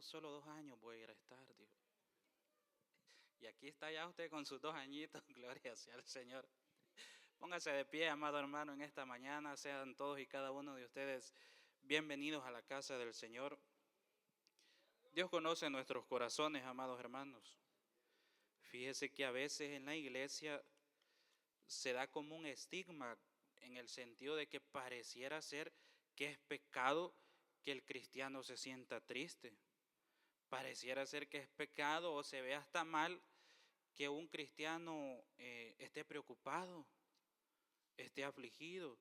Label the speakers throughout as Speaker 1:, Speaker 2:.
Speaker 1: años, solo 2 años voy a ir a estar, dijo. Y aquí está ya usted con sus 2 añitos, gloria sea al Señor. Póngase de pie, amado hermano, en esta mañana. Sean todos y cada uno de ustedes bienvenidos a la casa del Señor. Dios conoce nuestros corazones, amados hermanos. Fíjese que a veces en la iglesia se da como un estigma en el sentido de que pareciera ser que es pecado que el cristiano se sienta triste. Pareciera ser que es pecado o se ve hasta mal que un cristiano esté preocupado, esté afligido.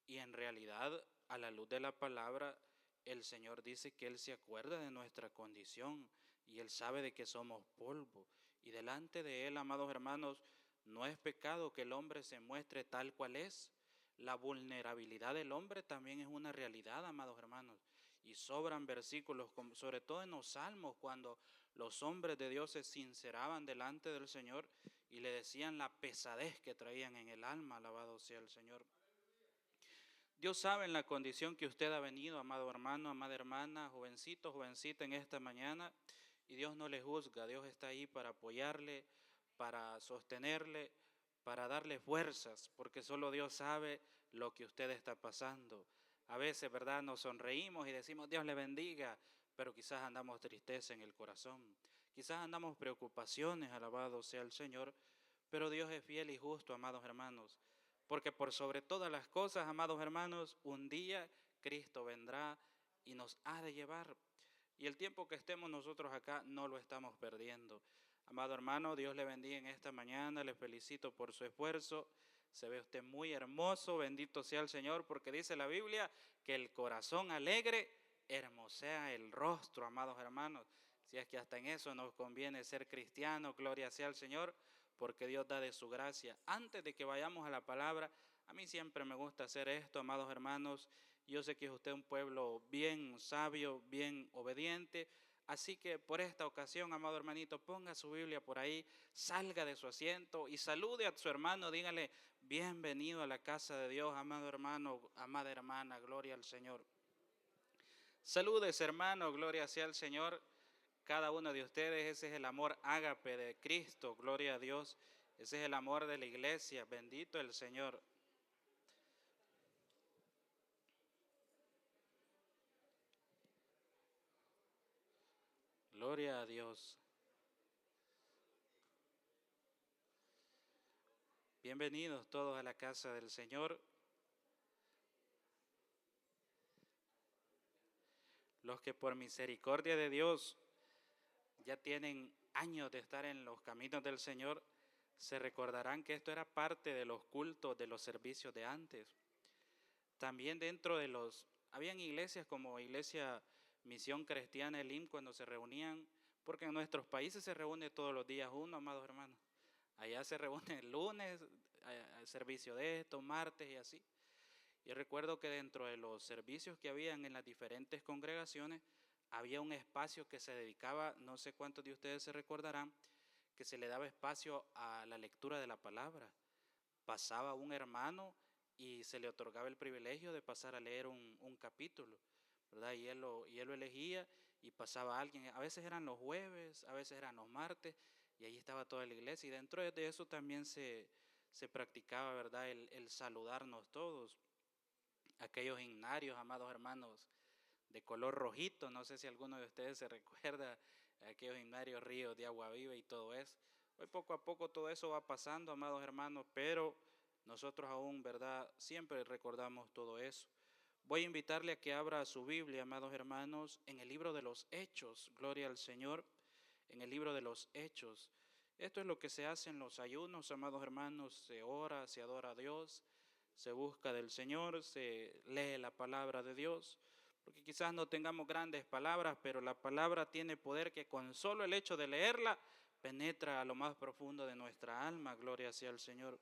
Speaker 1: Y en realidad, a la luz de la palabra, el Señor dice que Él se acuerda de nuestra condición y Él sabe de que somos polvo. Y delante de Él, amados hermanos, no es pecado que el hombre se muestre tal cual es. La vulnerabilidad del hombre también es una realidad, amados hermanos. Y sobran versículos, sobre todo en los salmos, cuando los hombres de Dios se sinceraban delante del Señor y le decían la pesadez que traían en el alma, alabado sea el Señor. Dios sabe en la condición que usted ha venido, amado hermano, amada hermana, jovencito, jovencita, en esta mañana, y Dios no le juzga. Dios está ahí para apoyarle, para sostenerle, para darle fuerzas, porque solo Dios sabe lo que usted está pasando. A veces, ¿verdad?, nos sonreímos y decimos Dios le bendiga, pero quizás andamos tristeza en el corazón, quizás andamos preocupaciones, alabado sea el Señor, pero Dios es fiel y justo, amados hermanos. Porque por sobre todas las cosas, amados hermanos, un día Cristo vendrá y nos ha de llevar. Y el tiempo que estemos nosotros acá no lo estamos perdiendo. Amado hermano, Dios le bendiga en esta mañana, le felicito por su esfuerzo. Se ve usted muy hermoso, bendito sea el Señor, porque dice la Biblia que el corazón alegre hermosea el rostro, amados hermanos. Si es que hasta en eso nos conviene ser cristianos, gloria sea al Señor, porque Dios da de su gracia. Antes de que vayamos a la palabra, a mí siempre me gusta hacer esto, amados hermanos. Yo sé que es usted un pueblo bien sabio, bien obediente, así que por esta ocasión, amado hermanito, ponga su Biblia por ahí, salga de su asiento y salude a su hermano, dígale, bienvenido a la casa de Dios, amado hermano, amada hermana, gloria al Señor. Saludes, hermano, gloria sea al Señor. Cada uno de ustedes, ese es el amor ágape de Cristo, gloria a Dios. Ese es el amor de la iglesia, bendito el Señor. Gloria a Dios. Bienvenidos todos a la casa del Señor. Los que por misericordia de Dios ya tienen años de estar en los caminos del Señor, se recordarán que esto era parte de los cultos, de los servicios de antes. También dentro de habían iglesias como Iglesia Misión Cristiana Elim cuando se reunían, porque en nuestros países se reúne todos los días uno, amados hermanos. Allá se reúne el lunes, al servicio de esto, martes y así. Y recuerdo que dentro de los servicios que habían en las diferentes congregaciones, había un espacio que se dedicaba, no sé cuántos de ustedes se recordarán, que se le daba espacio a la lectura de la palabra. Pasaba un hermano y se le otorgaba el privilegio de pasar a leer un capítulo, ¿verdad? Y él lo elegía y pasaba a alguien. A veces eran los jueves, a veces eran los martes, y ahí estaba toda la iglesia. Y dentro de eso también se practicaba, ¿verdad?, el saludarnos todos. Aquellos himnarios, amados hermanos, de color rojito, no sé si alguno de ustedes se recuerda, aquellos himnarios ríos de agua viva y todo eso. Hoy poco a poco todo eso va pasando, amados hermanos, pero nosotros aún, ¿verdad?, siempre recordamos todo eso. Voy a invitarle a que abra su Biblia, amados hermanos, en el libro de los Hechos, gloria al Señor, en el libro de los Hechos. Esto es lo que se hace en los ayunos, amados hermanos, se ora, se adora a Dios, se busca del Señor, se lee la palabra de Dios, porque quizás no tengamos grandes palabras, pero la palabra tiene poder que con solo el hecho de leerla penetra a lo más profundo de nuestra alma, gloria sea al Señor.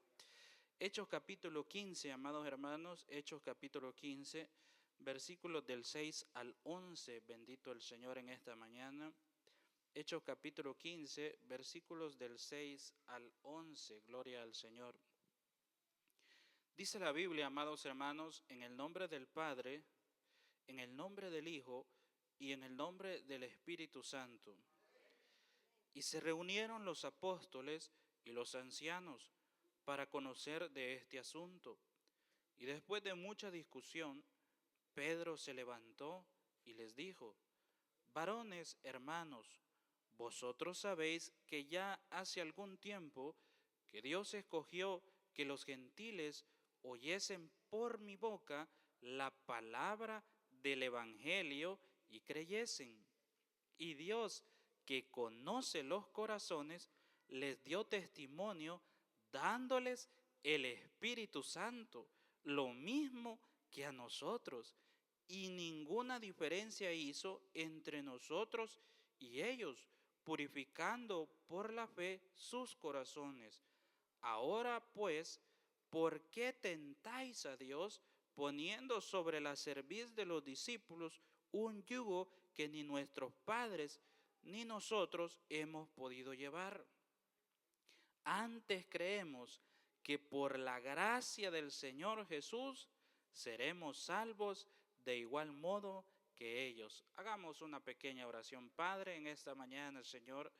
Speaker 1: Hechos capítulo 15, amados hermanos, Hechos capítulo 15, versículos del 6 al 11, bendito el Señor en esta mañana. Hechos capítulo 15, versículos del 6 al 11, gloria al Señor. Dice la Biblia, amados hermanos, en el nombre del Padre, en el nombre del Hijo y en el nombre del Espíritu Santo. Y se reunieron los apóstoles y los ancianos para conocer de este asunto. Y después de mucha discusión, Pedro se levantó y les dijo: varones hermanos, vosotros sabéis que ya hace algún tiempo que Dios escogió que los gentiles oyesen por mi boca la palabra del Evangelio y creyesen. Y Dios, que conoce los corazones, les dio testimonio dándoles el Espíritu Santo, lo mismo que a nosotros, y ninguna diferencia hizo entre nosotros y ellos, purificando por la fe sus corazones. Ahora pues, ¿por qué tentáis a Dios poniendo sobre la cerviz de los discípulos un yugo que ni nuestros padres ni nosotros hemos podido llevar? Antes creemos que por la gracia del Señor Jesús seremos salvos de igual modo que ellos. Hagamos una pequeña oración. Padre, en esta mañana, Señor,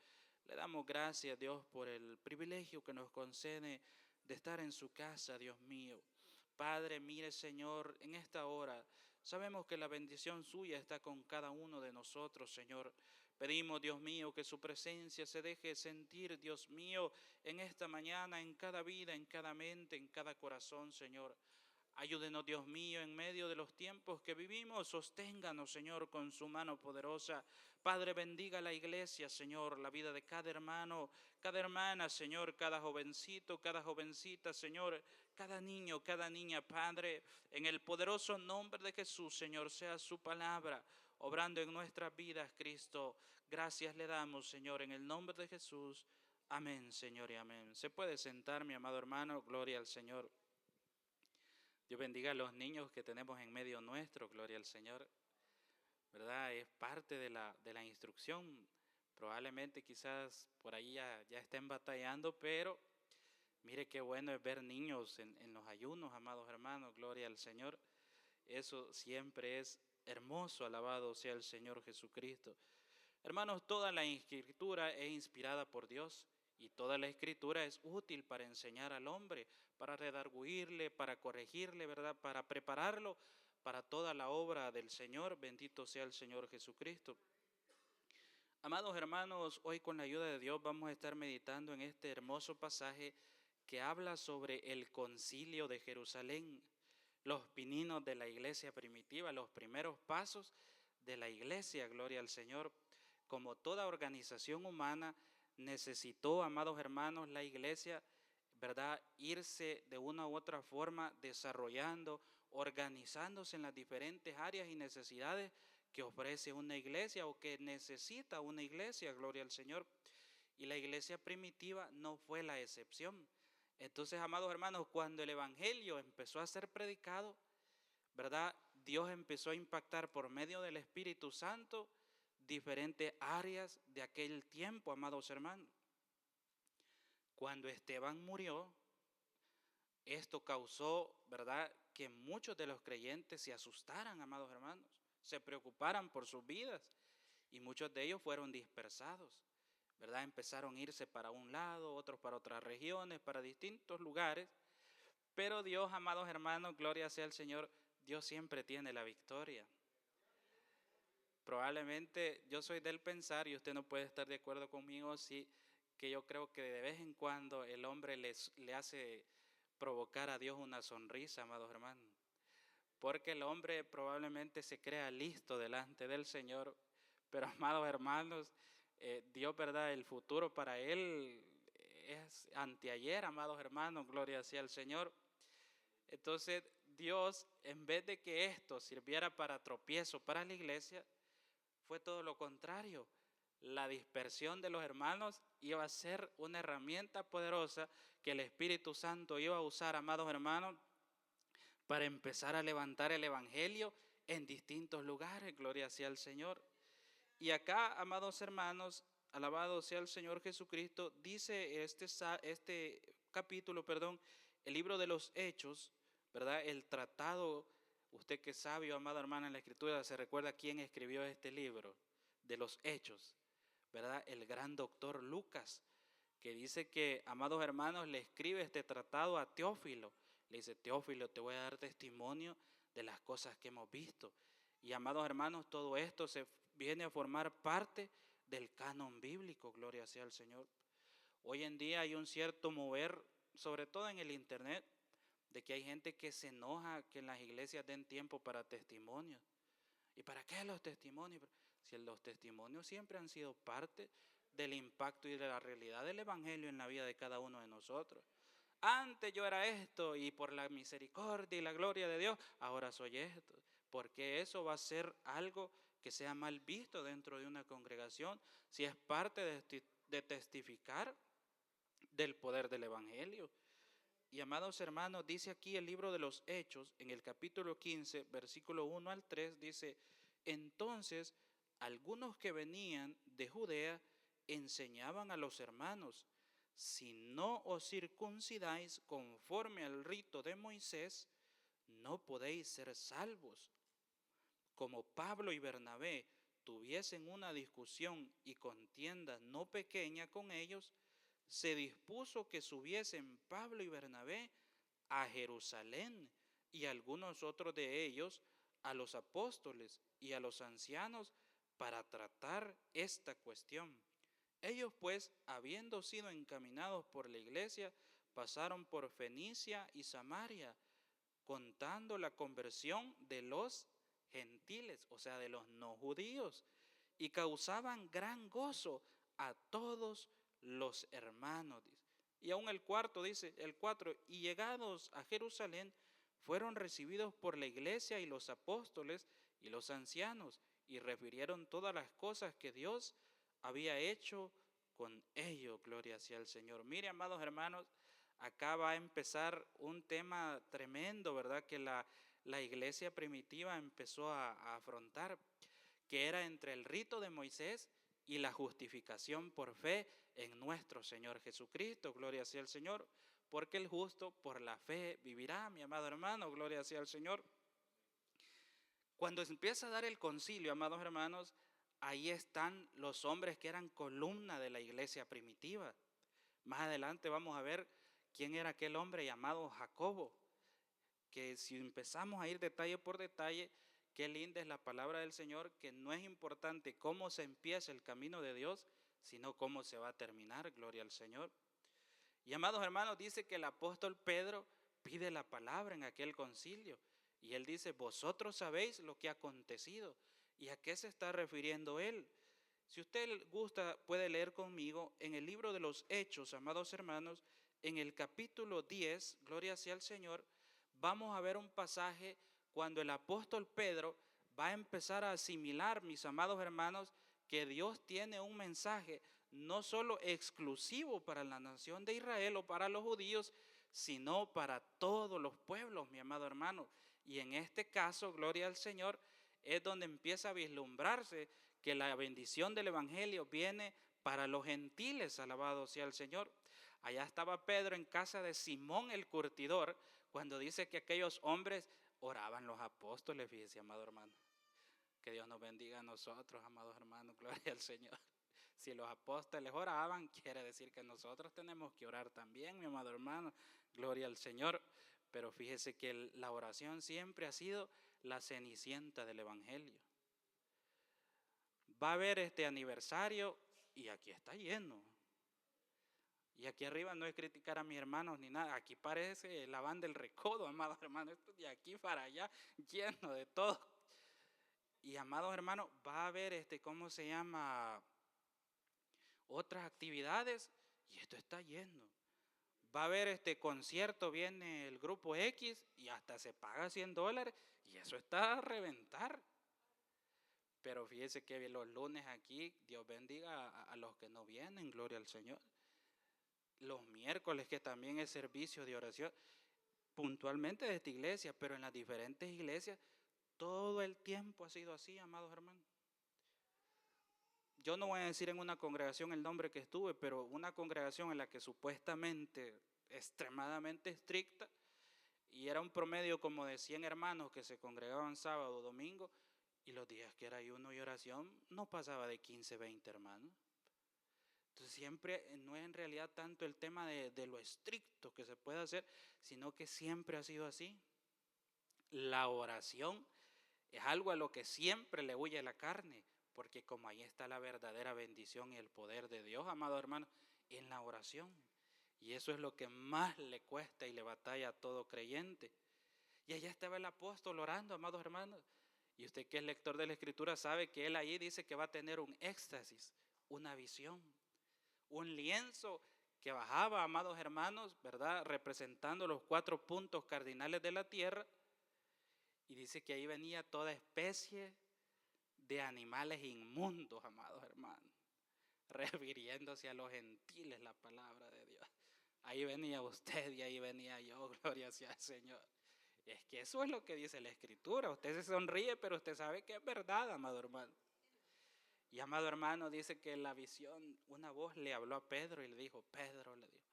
Speaker 1: le damos gracias a Dios por el privilegio que nos concede de estar en su casa, Dios mío. Padre, mire, Señor, en esta hora sabemos que la bendición suya está con cada uno de nosotros, Señor. Pedimos, Dios mío, que su presencia se deje sentir, Dios mío, en esta mañana, en cada vida, en cada mente, en cada corazón, Señor. Ayúdenos, Dios mío, en medio de los tiempos que vivimos, sosténganos, Señor, con su mano poderosa. Padre, bendiga la iglesia, Señor, la vida de cada hermano, cada hermana, Señor, cada jovencito, cada jovencita, Señor, cada niño, cada niña, Padre, en el poderoso nombre de Jesús, Señor, sea su palabra obrando en nuestras vidas, Cristo. Gracias le damos, Señor, en el nombre de Jesús. Amén, Señor, y amén. Se puede sentar, mi amado hermano, gloria al Señor. Dios bendiga a los niños que tenemos en medio nuestro, gloria al Señor. ¿Verdad? Es parte de la instrucción. Probablemente quizás por ahí ya estén batallando, pero mire qué bueno es ver niños en los ayunos, amados hermanos, gloria al Señor. Eso siempre es hermoso, alabado sea el Señor Jesucristo. Hermanos, toda la escritura es inspirada por Dios y toda la escritura es útil para enseñar al hombre, para redarguirle, para corregirle, ¿verdad? Para prepararlo para toda la obra del Señor. Bendito sea el Señor Jesucristo. Amados hermanos, hoy con la ayuda de Dios vamos a estar meditando en este hermoso pasaje que habla sobre el concilio de Jerusalén, los pininos de la iglesia primitiva, los primeros pasos de la iglesia, gloria al Señor. Como toda organización humana, necesitó, amados hermanos, la iglesia, ¿verdad?, irse de una u otra forma desarrollando, organizándose en las diferentes áreas y necesidades que ofrece una iglesia o que necesita una iglesia, gloria al Señor. Y la iglesia primitiva no fue la excepción. Entonces, amados hermanos, cuando el evangelio empezó a ser predicado, ¿verdad?, Dios empezó a impactar por medio del Espíritu Santo diferentes áreas de aquel tiempo, amados hermanos. Cuando Esteban murió, esto causó, ¿verdad?, que muchos de los creyentes se asustaran, amados hermanos, se preocuparan por sus vidas y muchos de ellos fueron dispersados, ¿verdad? Empezaron a irse para un lado, otros para otras regiones, para distintos lugares, pero Dios, amados hermanos, gloria sea al Señor, Dios siempre tiene la victoria. Probablemente yo soy del pensar, y usted no puede estar de acuerdo conmigo, sí, que yo creo que de vez en cuando el hombre le hace provocar a Dios una sonrisa, amados hermanos. Porque el hombre probablemente se crea listo delante del Señor, pero amados hermanos, Dios, ¿verdad?, el futuro para él es anteayer, amados hermanos, gloria sea al Señor. Entonces Dios, en vez de que esto sirviera para tropiezo para la iglesia, fue todo lo contrario. La dispersión de los hermanos iba a ser una herramienta poderosa que el Espíritu Santo iba a usar, amados hermanos, para empezar a levantar el evangelio en distintos lugares, gloria sea al Señor. Y acá, amados hermanos, alabado sea el Señor Jesucristo, dice este capítulo, el libro de los Hechos, ¿verdad?, el tratado Usted que es sabio, amado hermano, en la Escritura, se recuerda quién escribió este libro de los Hechos, ¿verdad? El gran doctor Lucas, que dice que, amados hermanos, le escribe este tratado a Teófilo. Le dice: Teófilo, te voy a dar testimonio de las cosas que hemos visto. Y, amados hermanos, todo esto se viene a formar parte del canon bíblico, gloria sea al Señor. Hoy en día hay un cierto mover, sobre todo en el internet, de que hay gente que se enoja que en las iglesias den tiempo para testimonios. ¿Y para qué los testimonios? Si los testimonios siempre han sido parte del impacto y de la realidad del evangelio en la vida de cada uno de nosotros. Antes yo era esto y por la misericordia y la gloria de Dios, ahora soy esto. Porque eso va a ser algo que sea mal visto dentro de una congregación si es parte de testificar del poder del evangelio. Y, amados hermanos, dice aquí el libro de los Hechos, en el capítulo 15, versículo 1 al 3, dice: entonces algunos que venían de Judea enseñaban a los hermanos: si no os circuncidáis conforme al rito de Moisés, no podéis ser salvos. Como Pablo y Bernabé tuviesen una discusión y contienda no pequeña con ellos, se dispuso que subiesen Pablo y Bernabé a Jerusalén, y algunos otros de ellos a los apóstoles y a los ancianos, para tratar esta cuestión. Ellos pues, habiendo sido encaminados por la iglesia, pasaron por Fenicia y Samaria, contando la conversión de los gentiles, o sea, de los no judíos, y causaban gran gozo a todos los hermanos. Y aún el cuarto dice, el 4, y llegados a Jerusalén, fueron recibidos por la iglesia y los apóstoles y los ancianos, y refirieron todas las cosas que Dios había hecho con ellos. Gloria sea al Señor. Mire, amados hermanos, acá va a empezar un tema tremendo, ¿verdad? Que la iglesia primitiva empezó a afrontar, que era entre el rito de Moisés y la justificación por fe en nuestro Señor Jesucristo. Gloria sea al Señor, porque el justo por la fe vivirá, mi amado hermano. Gloria sea al Señor. Cuando se empieza a dar el concilio, amados hermanos, ahí están los hombres que eran columna de la iglesia primitiva. Más adelante vamos a ver quién era aquel hombre llamado Jacobo, que si empezamos a ir detalle por detalle, qué linda es la palabra del Señor, que no es importante cómo se empieza el camino de Dios, sino cómo se va a terminar. Gloria al Señor. Y, amados hermanos, dice que el apóstol Pedro pide la palabra en aquel concilio, y él dice: vosotros sabéis lo que ha acontecido. ¿Y a qué se está refiriendo él? Si usted gusta, puede leer conmigo en el libro de los Hechos, amados hermanos, en el capítulo 10, gloria sea al Señor. Vamos a ver un pasaje cuando el apóstol Pedro va a empezar a asimilar, mis amados hermanos, que Dios tiene un mensaje no solo exclusivo para la nación de Israel o para los judíos, sino para todos los pueblos, mi amado hermano. Y en este caso, gloria al Señor, es donde empieza a vislumbrarse que la bendición del evangelio viene para los gentiles. Alabado sea el Señor. Allá estaba Pedro en casa de Simón el curtidor, cuando dice que aquellos hombres oraban los apóstoles. Fíjese, amado hermano. Que Dios nos bendiga a nosotros, amados hermanos. Gloria al Señor. Si los apóstoles oraban, quiere decir que nosotros tenemos que orar también, mi amado hermano. Gloria al Señor. Pero fíjese que la oración siempre ha sido la cenicienta del evangelio. Va a haber este aniversario y aquí está lleno. Y aquí arriba no es criticar a mis hermanos ni nada. Aquí parece la banda del Recodo, amados hermanos. Esto de aquí para allá, lleno de todo. Y, amados hermanos, va a haber ¿cómo se llama? Otras actividades y esto está lleno. Va a haber concierto, viene el grupo X y hasta se paga $100 y eso está a reventar. Pero fíjese que los lunes aquí, Dios bendiga a los que no vienen, gloria al Señor. Los miércoles, que también es servicio de oración, puntualmente de esta iglesia, pero en las diferentes iglesias, todo el tiempo ha sido así, amados hermanos. Yo no voy a decir en una congregación el nombre que estuve, pero una congregación en la que supuestamente extremadamente estricta, y era un promedio como de 100 hermanos que se congregaban sábado o domingo, y los días que era ayuno y oración no pasaba de 15, 20 hermanos. Entonces siempre no es en realidad tanto el tema de lo estricto que se puede hacer, sino que siempre ha sido así. La oración es algo a lo que siempre le huye la carne, porque como ahí está la verdadera bendición y el poder de Dios, amado hermano, en la oración. Y eso es lo que más le cuesta y le batalla a todo creyente. Y allá estaba el apóstol orando, amados hermanos. Y usted que es lector de la Escritura sabe que él ahí dice que va a tener un éxtasis, una visión, un lienzo que bajaba, amados hermanos, ¿verdad? Representando los 4 puntos cardinales de la tierra. Y dice que ahí venía toda especie de animales inmundos, amados hermanos, refiriéndose a los gentiles, la palabra de Dios. Ahí venía usted y ahí venía yo, gloria sea al Señor. Es que eso es lo que dice la Escritura. Usted se sonríe, pero usted sabe que es verdad, amado hermano. Y amado hermano, dice que en la visión una voz le habló a Pedro y le dijo, Pedro, le dijo,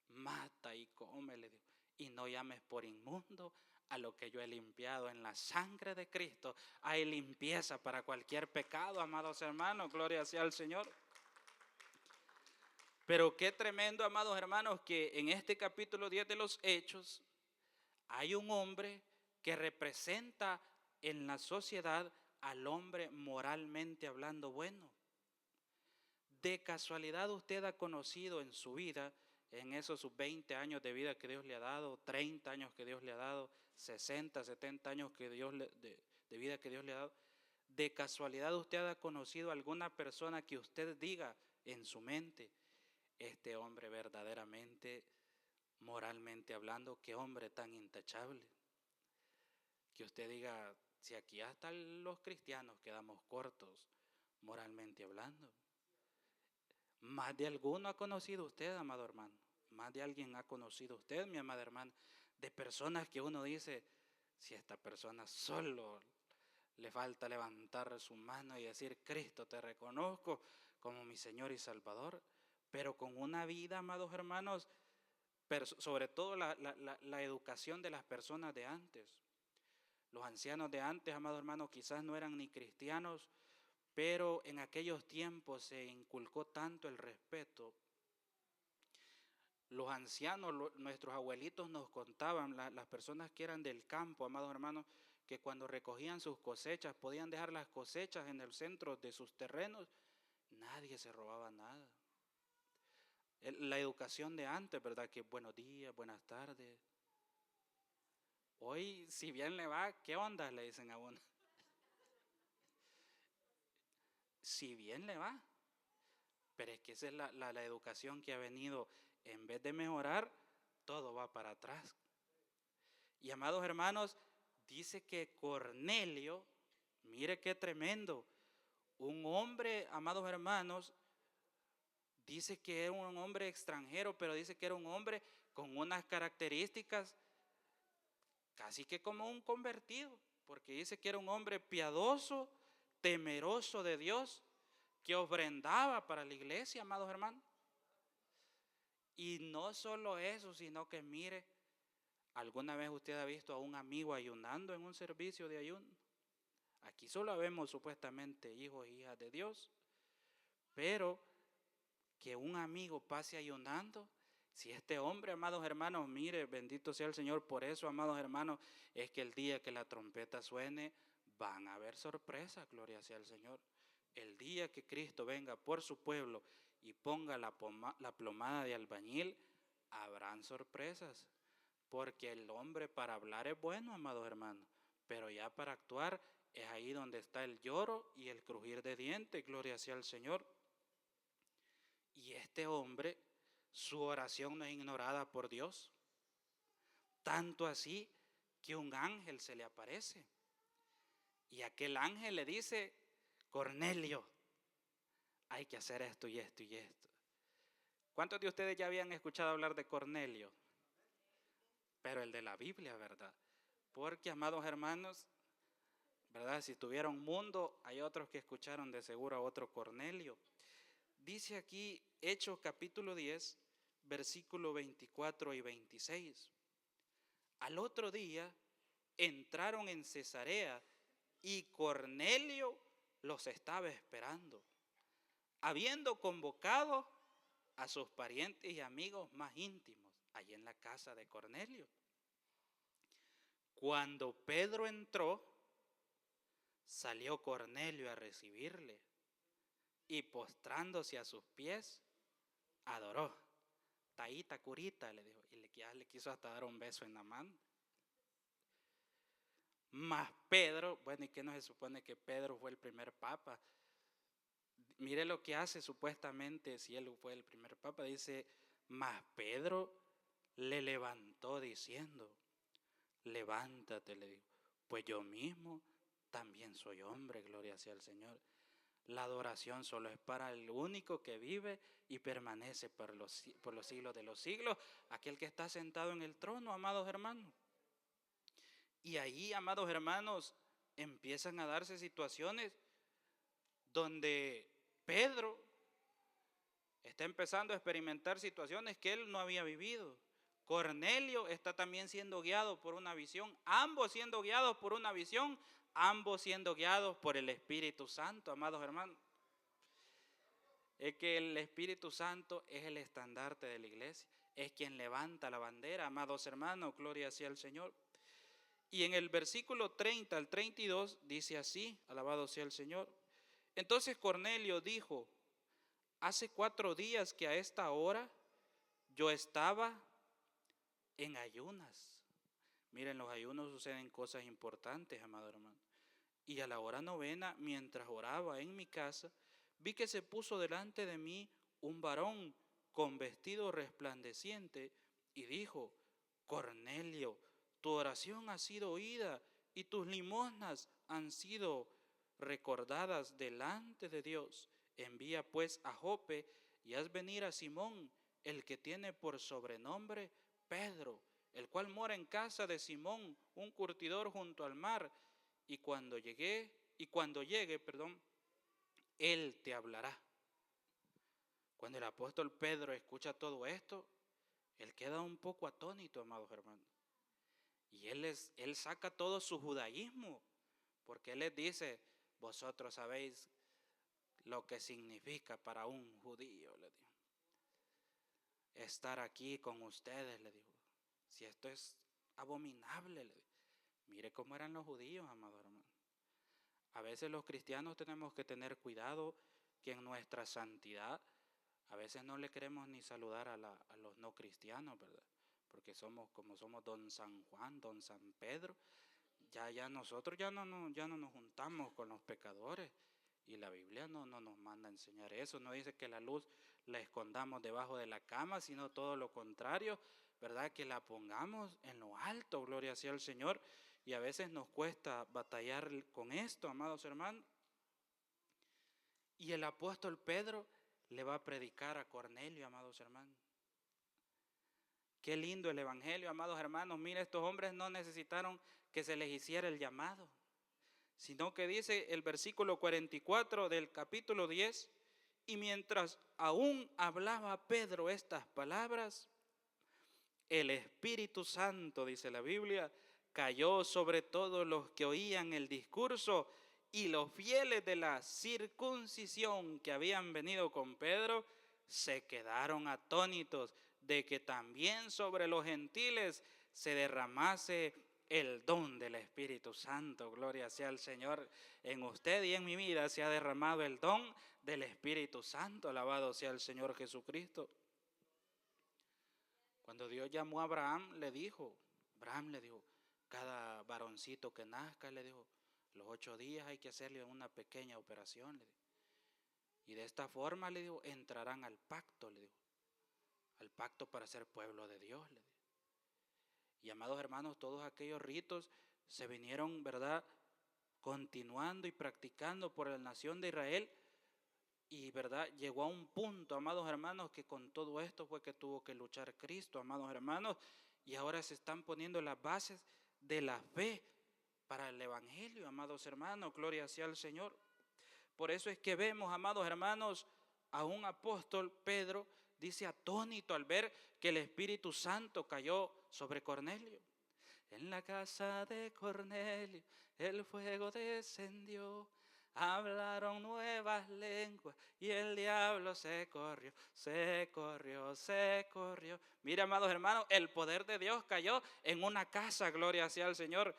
Speaker 1: mata y come, le dijo, y no llames por inmundo a lo que yo he limpiado en la sangre de Cristo. Hay limpieza para cualquier pecado, amados hermanos, gloria sea al Señor. Pero qué tremendo, amados hermanos, que en este capítulo 10 de los Hechos hay un hombre que representa en la sociedad al hombre moralmente hablando bueno. De casualidad usted ha conocido en su vida, en esos sus 20 años de vida que Dios le ha dado, 30 años que Dios le ha dado, 60, 70 años que de vida que Dios le ha dado, de casualidad usted ha conocido alguna persona que usted diga en su mente, este hombre verdaderamente, moralmente hablando, qué hombre tan intachable. Que usted diga, si aquí hasta los cristianos quedamos cortos, moralmente hablando. Más de alguno ha conocido usted, amado hermano. Más de alguien ha conocido usted, mi amada hermana. De personas que uno dice, si a esta persona solo le falta levantar su mano y decir, Cristo, te reconozco como mi Señor y Salvador. Pero con una vida, amados hermanos, sobre todo la educación de las personas de antes. Los ancianos de antes, amados hermanos, quizás no eran ni cristianos, pero en aquellos tiempos se inculcó tanto el respeto. Los ancianos, nuestros abuelitos nos contaban, las personas que eran del campo, amados hermanos, que cuando recogían sus cosechas, podían dejar las cosechas en el centro de sus terrenos, nadie se robaba nada. La educación de antes, ¿verdad? Que buenos días, buenas tardes. Hoy, si bien le va, ¿qué onda? Le dicen a uno. Si bien le va. Pero es que esa es la educación que ha venido, en vez de mejorar, todo va para atrás. Y amados hermanos, dice que Cornelio, mire qué tremendo, un hombre, amados hermanos, dice que era un hombre extranjero, pero dice que era un hombre con unas características casi que como un convertido, porque dice que era un hombre piadoso, temeroso de Dios, que ofrendaba para la iglesia, amados hermanos. Y no solo eso, sino que mire, ¿alguna vez usted ha visto a un amigo ayunando en un servicio de ayuno? Aquí solo vemos supuestamente hijos e hijas de Dios, pero que un amigo pase ayunando, si este hombre, amados hermanos, mire, bendito sea el Señor, por eso, amados hermanos, es que el día que la trompeta suene, van a haber sorpresas, gloria sea al Señor. El día que Cristo venga por su pueblo y ponga la plomada de albañil, habrán sorpresas. Porque el hombre para hablar es bueno, amados hermanos, pero ya para actuar es ahí donde está el lloro y el crujir de dientes, gloria sea al Señor. Y este hombre, su oración no es ignorada por Dios. Tanto así que un ángel se le aparece. Y aquel ángel le dice, Cornelio, hay que hacer esto y esto y esto. ¿Cuántos de ustedes ya habían escuchado hablar de Cornelio? Pero el de la Biblia, ¿verdad? Porque, amados hermanos, ¿verdad? Si tuvieron mundo, hay otros que escucharon de seguro a otro Cornelio. Dice aquí, Hechos capítulo 10, versículo 24 y 26. Al otro día entraron en Cesarea y Cornelio los estaba esperando, habiendo convocado a sus parientes y amigos más íntimos allí en la casa de Cornelio. Cuando Pedro entró, salió Cornelio a recibirle y postrándose a sus pies, adoró. Taíta, curita, le dijo, y le quiso hasta dar un beso en la mano. Mas Pedro, bueno, ¿y qué no se supone que Pedro fue el primer papa? Mire lo que hace supuestamente si él fue el primer papa. Dice, mas Pedro le levantó diciendo, levántate, le dijo, pues yo mismo también soy hombre, gloria sea al Señor. La adoración solo es para el único que vive y permanece por los siglos de los siglos, aquel que está sentado en el trono, amados hermanos. Y ahí, amados hermanos, empiezan a darse situaciones donde Pedro está empezando a experimentar situaciones que él no había vivido. Cornelio está también siendo guiado por una visión, ambos siendo guiados por una visión, ambos siendo guiados por el Espíritu Santo, amados hermanos. Es que el Espíritu Santo es el estandarte de la iglesia, es quien levanta la bandera, amados hermanos, gloria sea al Señor. Y en el versículo 30 al 32 dice así, alabado sea el Señor. Entonces Cornelio dijo, hace 4 días que a esta hora yo estaba en ayunas. Miren, los ayunos suceden cosas importantes, amado hermano. Y a la hora novena, mientras oraba en mi casa, vi que se puso delante de mí un varón con vestido resplandeciente y dijo, Cornelio, tu oración ha sido oída y tus limosnas han sido recordadas delante de Dios. Envía pues a Jope y haz venir a Simón, el que tiene por sobrenombre Pedro, el cual mora en casa de Simón, un curtidor junto al mar, y cuando llegue, él te hablará. Cuando el apóstol Pedro escucha todo esto, él queda un poco atónito, amados hermanos. Y él saca todo su judaísmo, porque él les dice, vosotros sabéis lo que significa para un judío, le dijo, estar aquí con ustedes, le dijo. Si esto es abominable, le dijo. Mire cómo eran los judíos, amados hermanos. A veces los cristianos tenemos que tener cuidado que en nuestra santidad, a veces no le queremos ni saludar a los no cristianos, ¿verdad? Porque como somos don San Juan, don San Pedro, ya nosotros ya no nos juntamos con los pecadores. Y la Biblia no nos manda a enseñar eso. No dice que la luz la escondamos debajo de la cama, sino todo lo contrario, ¿verdad? Que la pongamos en lo alto, gloria sea al Señor. Y a veces nos cuesta batallar con esto, amados hermanos. Y el apóstol Pedro le va a predicar a Cornelio, amados hermanos. Qué lindo el evangelio, amados hermanos. Mira, estos hombres no necesitaron que se les hiciera el llamado, sino que dice el versículo 44 del capítulo 10, y mientras aún hablaba Pedro estas palabras, el Espíritu Santo, dice la Biblia, cayó sobre todos los que oían el discurso, y los fieles de la circuncisión que habían venido con Pedro se quedaron atónitos de que también sobre los gentiles se derramase el don del Espíritu Santo. Gloria sea al Señor. En usted y en mi vida se ha derramado el don del Espíritu Santo. Alabado sea el Señor Jesucristo. Cuando Dios llamó a Abraham le dijo, cada varoncito que nazca, le dijo, los 8 días hay que hacerle una pequeña operación, le dijo. Y de esta forma, le dijo, entrarán al pacto, le dijo. Al pacto para ser pueblo de Dios, le dijo. Y amados hermanos, todos aquellos ritos se vinieron, ¿verdad?, continuando y practicando por la nación de Israel. Y, ¿verdad?, llegó a un punto, amados hermanos, que con todo esto fue que tuvo que luchar Cristo, amados hermanos. Y ahora se están poniendo las bases de la fe para el evangelio, amados hermanos, gloria sea al Señor. Por eso es que vemos, amados hermanos, a un apóstol, Pedro, dice atónito al ver que el Espíritu Santo cayó sobre Cornelio. En la casa de Cornelio el fuego descendió. Hablaron nuevas lenguas y el diablo se corrió, se corrió, se corrió. Mira, amados hermanos, el poder de Dios cayó en una casa, gloria sea al Señor.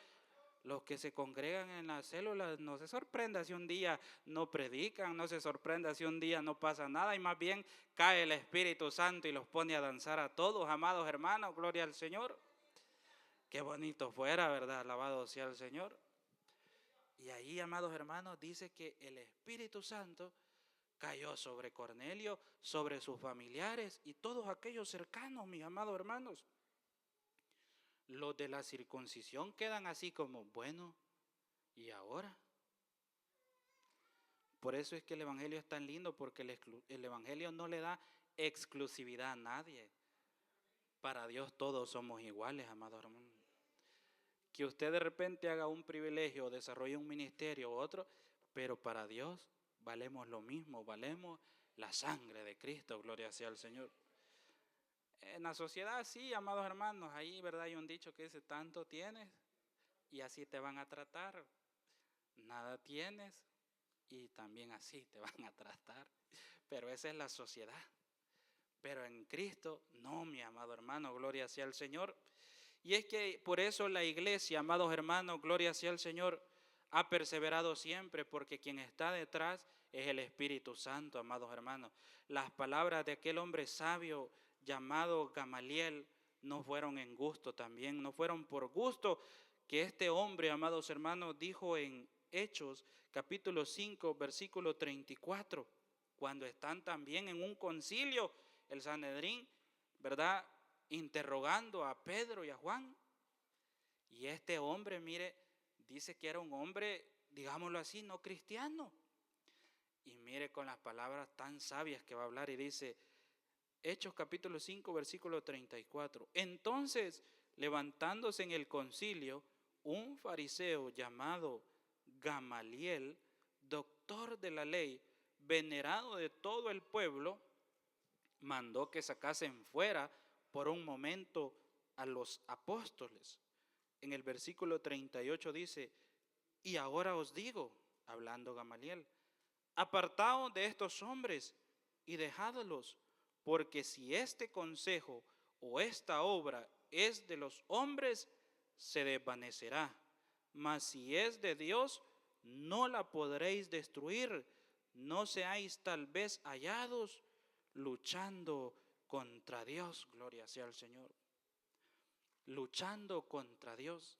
Speaker 1: Los que se congregan en las células, no se sorprenda si un día no predican, no se sorprenda si un día no pasa nada, y más bien cae el Espíritu Santo y los pone a danzar a todos, amados hermanos, gloria al Señor. Qué bonito fuera, ¿verdad? Alabado sea el Señor. Y ahí, amados hermanos, dice que el Espíritu Santo cayó sobre Cornelio, sobre sus familiares y todos aquellos cercanos, mis amados hermanos. Los de la circuncisión quedan así como, bueno, ¿y ahora? Por eso es que el Evangelio es tan lindo, porque el Evangelio no le da exclusividad a nadie. Para Dios todos somos iguales, amados hermanos. Que usted de repente haga un privilegio, desarrolle un ministerio u otro, pero para Dios valemos lo mismo, valemos la sangre de Cristo, gloria sea al Señor. En la sociedad sí, amados hermanos, ahí, ¿verdad? Hay un dicho que dice, tanto tienes y así te van a tratar, nada tienes y también así te van a tratar, pero esa es la sociedad. Pero en Cristo, no, mi amado hermano, gloria sea al Señor. Y es que por eso la iglesia, amados hermanos, gloria sea al Señor, ha perseverado siempre, porque quien está detrás es el Espíritu Santo, amados hermanos. Las palabras de aquel hombre sabio llamado Gamaliel no fueron en gusto también, no fueron por gusto que este hombre, amados hermanos, dijo en Hechos capítulo 5, versículo 34, cuando están también en un concilio, el Sanedrín, ¿verdad?, interrogando a Pedro y a Juan. Y este hombre, mire, dice que era un hombre, digámoslo así, no cristiano. Y mire con las palabras tan sabias que va a hablar y dice, Hechos capítulo 5, versículo 34. Entonces, levantándose en el concilio, un fariseo llamado Gamaliel, doctor de la ley, venerado de todo el pueblo, mandó que sacasen fuera por un momento a los apóstoles. En el versículo 38 dice, y ahora os digo, hablando Gamaliel, apartaos de estos hombres y dejadlos, porque si este consejo o esta obra es de los hombres, se desvanecerá, mas si es de Dios, no la podréis destruir. No seáis tal vez hallados luchando contra Dios, gloria sea al Señor, luchando contra Dios.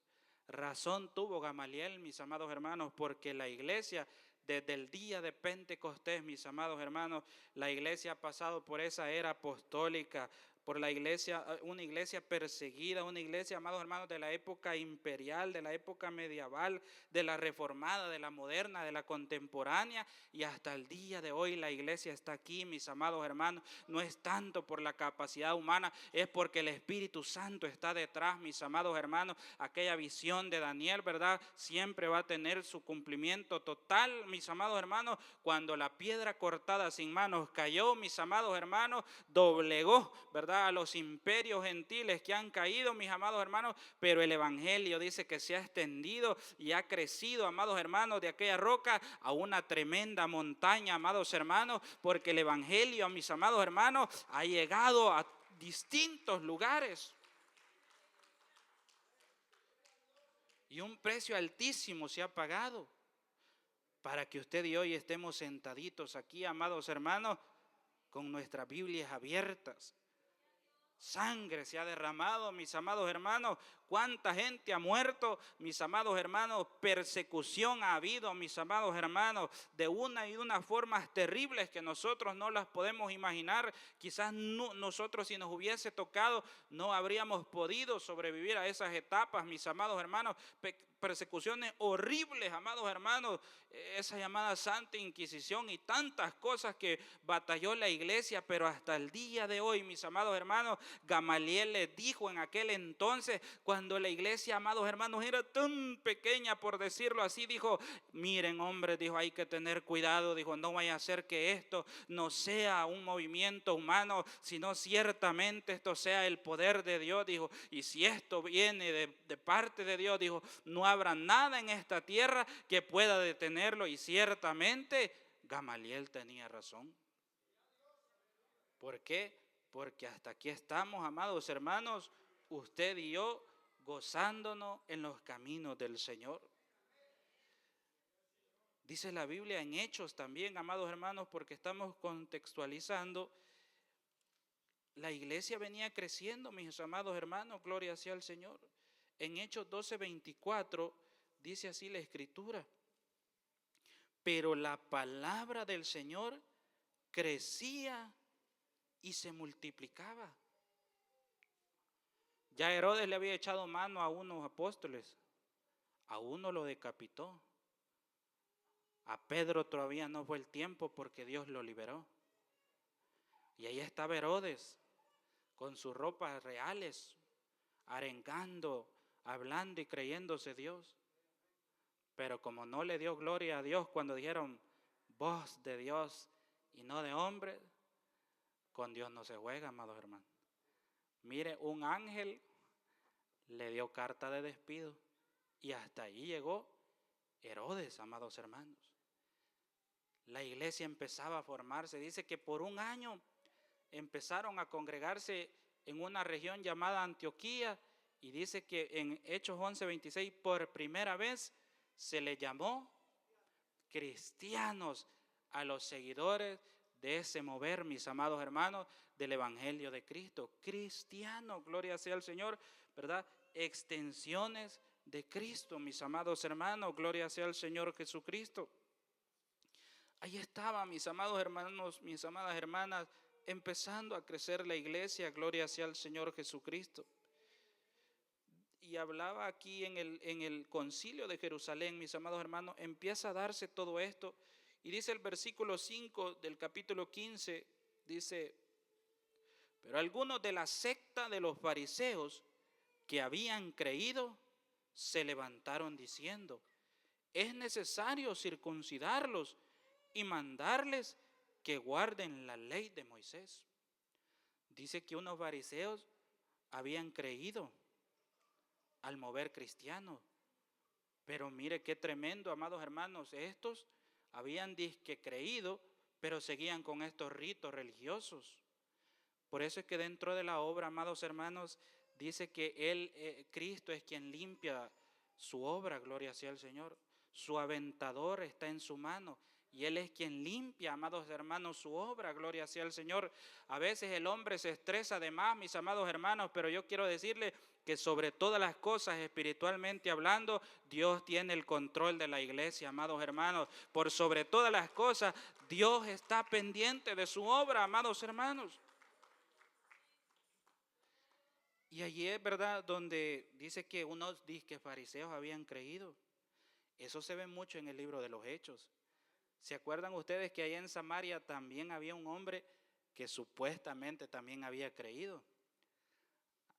Speaker 1: Razón tuvo Gamaliel, mis amados hermanos, porque la iglesia desde el día de Pentecostés, mis amados hermanos, la iglesia ha pasado por esa era apostólica, por la iglesia, una iglesia perseguida, una iglesia, amados hermanos, de la época imperial, de la época medieval, de la reformada, de la moderna, de la contemporánea, y hasta el día de hoy la iglesia está aquí, mis amados hermanos. No es tanto por la capacidad humana, es porque el Espíritu Santo está detrás, mis amados hermanos. Aquella visión de Daniel, ¿verdad?, siempre va a tener su cumplimiento total, mis amados hermanos. Cuando la piedra cortada sin manos cayó, mis amados hermanos, doblegó, ¿verdad?, a los imperios gentiles que han caído, mis amados hermanos, pero el Evangelio dice que se ha extendido y ha crecido, amados hermanos, de aquella roca a una tremenda montaña, amados hermanos, porque el Evangelio, mis amados hermanos, ha llegado a distintos lugares. Y un precio altísimo se ha pagado para que usted y hoy estemos sentaditos aquí, amados hermanos, con nuestras Biblias abiertas. Sangre se ha derramado, mis amados hermanos. Cuánta gente ha muerto, mis amados hermanos. Persecución ha habido, mis amados hermanos, de una y de unas formas terribles que nosotros no las podemos imaginar. Quizás nosotros, si nos hubiese tocado, no habríamos podido sobrevivir a esas etapas, mis amados hermanos. Persecuciones horribles, amados hermanos, esa llamada Santa Inquisición y tantas cosas que batalló la iglesia, pero hasta el día de hoy, mis amados hermanos, Gamaliel les dijo en aquel entonces, cuando la iglesia, amados hermanos, era tan pequeña, por decirlo así, dijo, miren hombres, dijo, hay que tener cuidado, dijo, no vaya a ser que esto no sea un movimiento humano, sino ciertamente esto sea el poder de Dios, dijo, y si esto viene de parte de Dios, dijo, no habrá nada en esta tierra que pueda detenerlo. Y ciertamente Gamaliel tenía razón. ¿Por qué? Porque hasta aquí estamos, amados hermanos, usted y yo, gozándonos en los caminos del Señor. Dice la Biblia en Hechos también, amados hermanos, porque estamos contextualizando. La iglesia venía creciendo, mis amados hermanos, gloria sea al Señor. En Hechos 12:24 dice así la Escritura: pero la palabra del Señor crecía y se multiplicaba. Ya Herodes le había echado mano a unos apóstoles, a uno lo decapitó, a Pedro todavía no fue el tiempo porque Dios lo liberó. Y ahí estaba Herodes con sus ropas reales, arengando, hablando y creyéndose Dios. Pero como no le dio gloria a Dios cuando dijeron voz de Dios y no de hombre, con Dios no se juega, amados hermanos. Mire, un ángel le dio carta de despido y hasta ahí llegó Herodes, amados hermanos. La iglesia empezaba a formarse. Dice que por un año empezaron a congregarse en una región llamada Antioquía, y dice que en Hechos 11:26 por primera vez se le llamó cristianos a los seguidores de ese mover, mis amados hermanos, del Evangelio de Cristo. Cristiano, gloria sea al Señor, ¿verdad? Extensiones de Cristo, mis amados hermanos, gloria sea al Señor Jesucristo. Ahí estaba, mis amados hermanos, mis amadas hermanas, empezando a crecer la iglesia, gloria sea al Señor Jesucristo. Y hablaba aquí en el concilio de Jerusalén, mis amados hermanos, empieza a darse todo esto. Y dice el versículo 5 del capítulo 15, dice: pero algunos de la secta de los fariseos que habían creído se levantaron diciendo: es necesario circuncidarlos y mandarles que guarden la ley de Moisés. Dice que unos fariseos habían creído al mover cristiano. Pero mire qué tremendo, amados hermanos, estos habían disque creído, pero seguían con estos ritos religiosos. Por eso es que dentro de la obra, amados hermanos, dice que Cristo es quien limpia su obra, gloria sea al Señor. Su aventador está en su mano y Él es quien limpia, amados hermanos, su obra, gloria sea al Señor. A veces el hombre se estresa de más, mis amados hermanos, pero yo quiero decirle que sobre todas las cosas, espiritualmente hablando, Dios tiene el control de la iglesia, amados hermanos. Por sobre todas las cosas, Dios está pendiente de su obra, amados hermanos. Y allí es verdad donde dice que unos disque fariseos habían creído. Eso se ve mucho en el libro de los Hechos. ¿Se acuerdan ustedes que allá en Samaria también había un hombre que supuestamente también había creído?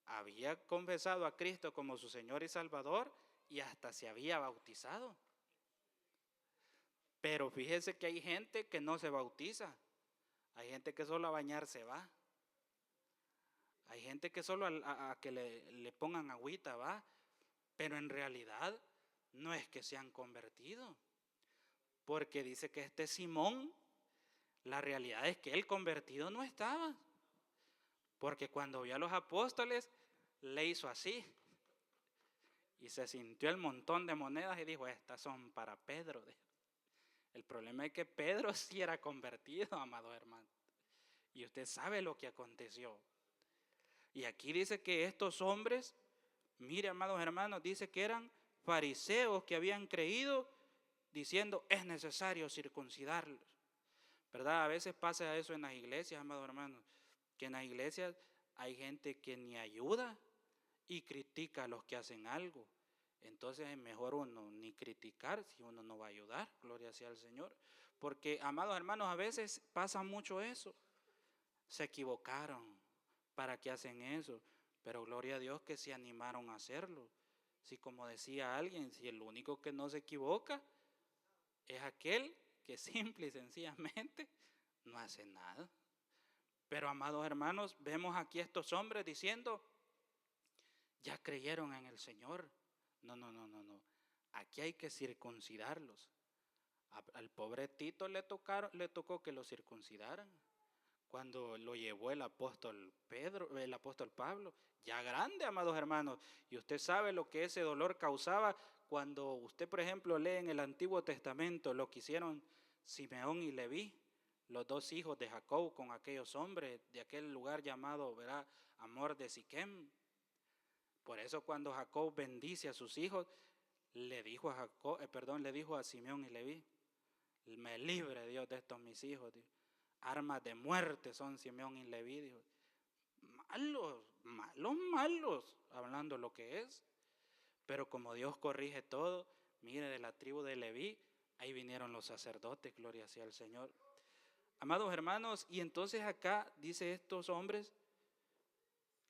Speaker 1: Había confesado a Cristo como su Señor y Salvador y hasta se había bautizado. Pero fíjese que hay gente que no se bautiza. Hay gente que solo a bañar se va. Hay gente que solo a que le pongan agüita va. Pero en realidad no es que se han convertido. Porque dice que este Simón, la realidad es que él convertido no estaba. Porque cuando vio a los apóstoles, le hizo así. Y se sintió el montón de monedas y dijo: estas son para Pedro. El problema es que Pedro sí era convertido, amado hermano. Y usted sabe lo que aconteció. Y aquí dice que estos hombres, mire, amados hermanos, dice que eran fariseos que habían creído diciendo: es necesario circuncidarlos. ¿Verdad? A veces pasa eso en las iglesias, amados hermanos, que en las iglesias hay gente que ni ayuda y critica a los que hacen algo. Entonces es mejor uno ni criticar si uno no va a ayudar, gloria sea al Señor. Porque, amados hermanos, a veces pasa mucho eso. Se equivocaron, ¿para qué hacen eso? pero gloria a Dios que se animaron a hacerlo. Si como decía alguien, si el único que no se equivoca es aquel que simple y sencillamente no hace nada. Pero amados hermanos, vemos aquí a estos hombres diciendo, ya creyeron en el Señor. No. Aquí hay que circuncidarlos. Al pobre Tito le tocó que lo circuncidaran. Cuando lo llevó el apóstol Pablo, ya grande, amados hermanos. Y usted sabe lo que ese dolor causaba cuando usted, por ejemplo, lee en el Antiguo Testamento lo que hicieron Simeón y Leví, los dos hijos de Jacob con aquellos hombres de aquel lugar llamado, ¿verdad?, Amor de Siquem. Por eso cuando Jacob bendice a sus hijos, le dijo a Simeón y Leví, me libre Dios de estos mis hijos, Dios. Armas de muerte son Simeón y Leví, dijo. Malos, hablando lo que es. Pero como Dios corrige todo, mire, de la tribu de Leví, ahí vinieron los sacerdotes, gloria sea al Señor. Amados hermanos, y entonces acá dice estos hombres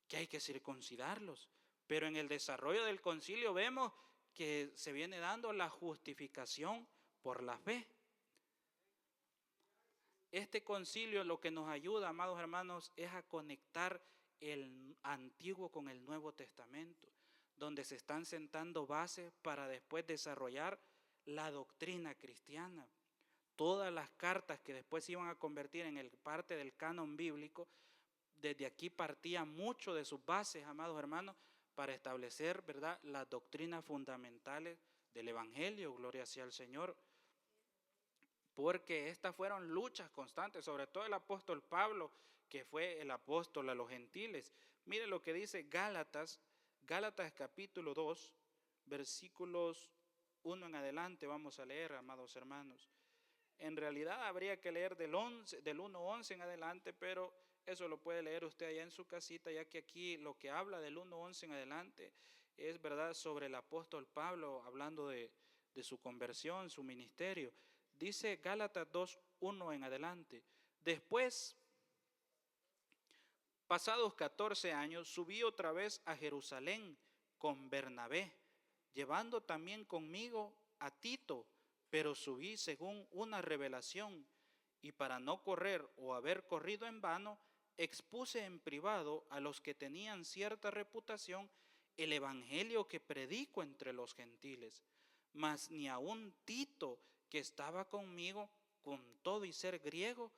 Speaker 1: que hay que circuncidarlos. Pero en el desarrollo del concilio vemos que se viene dando la justificación por la fe. Este concilio lo que nos ayuda, amados hermanos, es a conectar el Antiguo con el Nuevo Testamento, donde se están sentando bases para después desarrollar la doctrina cristiana. Todas las cartas que después se iban a convertir en parte del canon bíblico, desde aquí partían mucho de sus bases, amados hermanos, para establecer, ¿verdad?, las doctrinas fundamentales del Evangelio, gloria sea al Señor. Porque estas fueron luchas constantes, sobre todo el apóstol Pablo, que fue el apóstol a los gentiles. Mire lo que dice Gálatas capítulo 2, versículos 1 en adelante, vamos a leer, amados hermanos. En realidad habría que leer del 1:11 en adelante, pero eso lo puede leer usted allá en su casita, ya que aquí lo que habla del 1:11 en adelante es, ¿verdad?, sobre el apóstol Pablo, hablando de su conversión, su ministerio. Dice Gálatas 2:1 en adelante. Después, pasados 14 años, subí otra vez a Jerusalén con Bernabé, llevando también conmigo a Tito, pero subí según una revelación, y para no correr o haber corrido en vano, expuse en privado a los que tenían cierta reputación el evangelio que predico entre los gentiles. Mas ni aun Tito, que estaba conmigo, con todo y ser griego,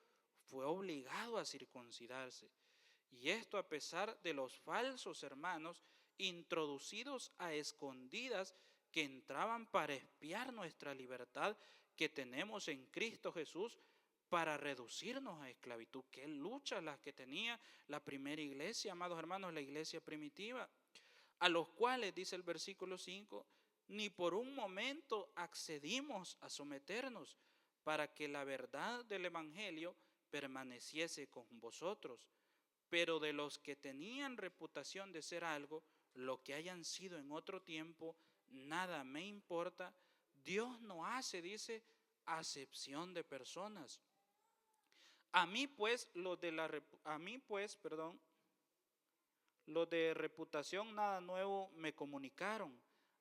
Speaker 1: fue obligado a circuncidarse. Y esto a pesar de los falsos hermanos introducidos a escondidas que entraban para espiar nuestra libertad que tenemos en Cristo Jesús, para reducirnos a esclavitud. Qué luchas las que tenía la primera iglesia, amados hermanos, la iglesia primitiva, a los cuales, dice el versículo 5, ni por un momento accedimos a someternos, para que la verdad del evangelio permaneciese con vosotros. Pero de los que tenían reputación de ser algo, lo que hayan sido en otro tiempo, nada me importa. Dios no hace, dice, acepción de personas. A mí pues, los de reputación nada nuevo me comunicaron.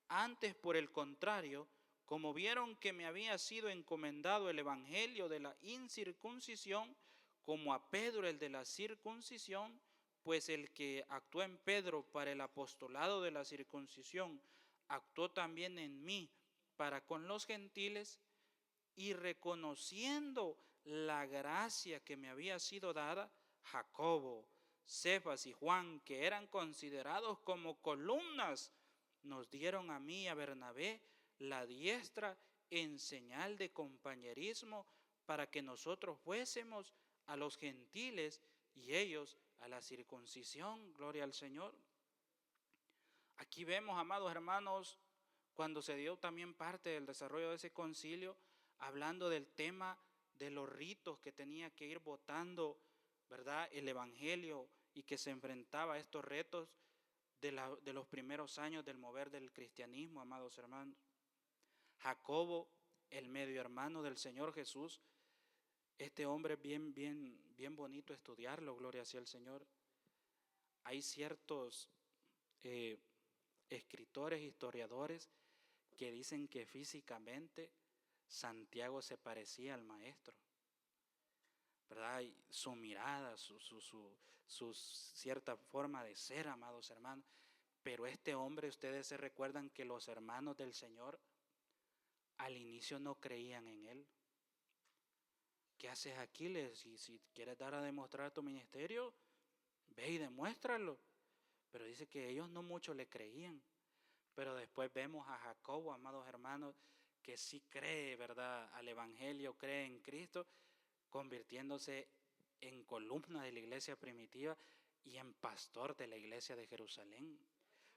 Speaker 1: Antes, por el contrario, como vieron que me había sido encomendado el evangelio de la incircuncisión, como a Pedro el de la circuncisión, pues el que actuó en Pedro para el apostolado de la circuncisión, actuó también en mí para con los gentiles, y reconociendo la gracia que me había sido dada, Jacobo, Cefas y Juan, que eran considerados como columnas, nos dieron a mí y a Bernabé la diestra en señal de compañerismo, para que nosotros fuésemos a los gentiles y ellos a la circuncisión. Gloria al Señor. Aquí vemos, amados hermanos, cuando se dio también parte del desarrollo de ese concilio, hablando del tema de los ritos que tenía que ir votando, ¿verdad?, el evangelio, y que se enfrentaba a estos retos de los primeros años del mover del cristianismo, amados hermanos. Jacobo, el medio hermano del Señor Jesús, este hombre bien bonito estudiarlo, gloria sea el Señor. Hay ciertos eh, escritores, historiadores, que dicen que físicamente Santiago se parecía al maestro, ¿verdad? Y su mirada, su cierta forma de ser, amados hermanos. Pero este hombre, ustedes se recuerdan que los hermanos del Señor al inicio no creían en él. ¿Qué haces aquí? Si quieres dar a demostrar tu ministerio, ve y demuéstralo. Pero dice que ellos no mucho le creían. Pero después vemos a Jacobo, amados hermanos, que sí cree, ¿verdad?, al Evangelio, cree en Cristo, convirtiéndose en columna de la iglesia primitiva y en pastor de la iglesia de Jerusalén.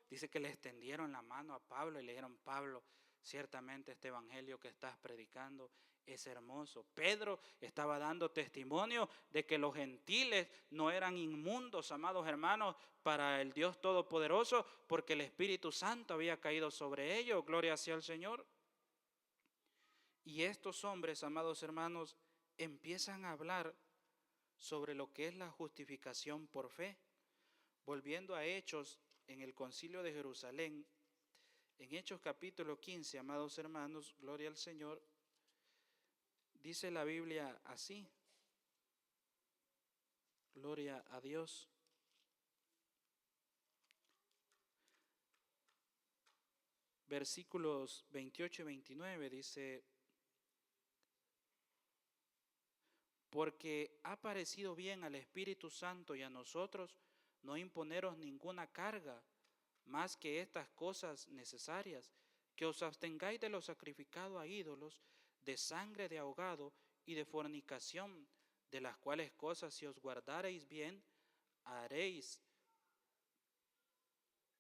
Speaker 1: Dice que le extendieron la mano a Pablo y le dijeron: Pablo, ciertamente este evangelio que estás predicando es hermoso. Pedro estaba dando testimonio de que los gentiles no eran inmundos, amados hermanos, para el Dios Todopoderoso, porque el Espíritu Santo había caído sobre ellos. Gloria sea al Señor. Y estos hombres, amados hermanos, empiezan a hablar sobre lo que es la justificación por fe. Volviendo a Hechos, en el Concilio de Jerusalén, en Hechos capítulo 15, amados hermanos, gloria al Señor, dice la Biblia así, gloria a Dios. Versículos 28 y 29 dice: porque ha parecido bien al Espíritu Santo y a nosotros no imponeros ninguna carga más que estas cosas necesarias, que os abstengáis de lo sacrificado a ídolos, de sangre de ahogado y de fornicación, de las cuales cosas si os guardareis bien, haréis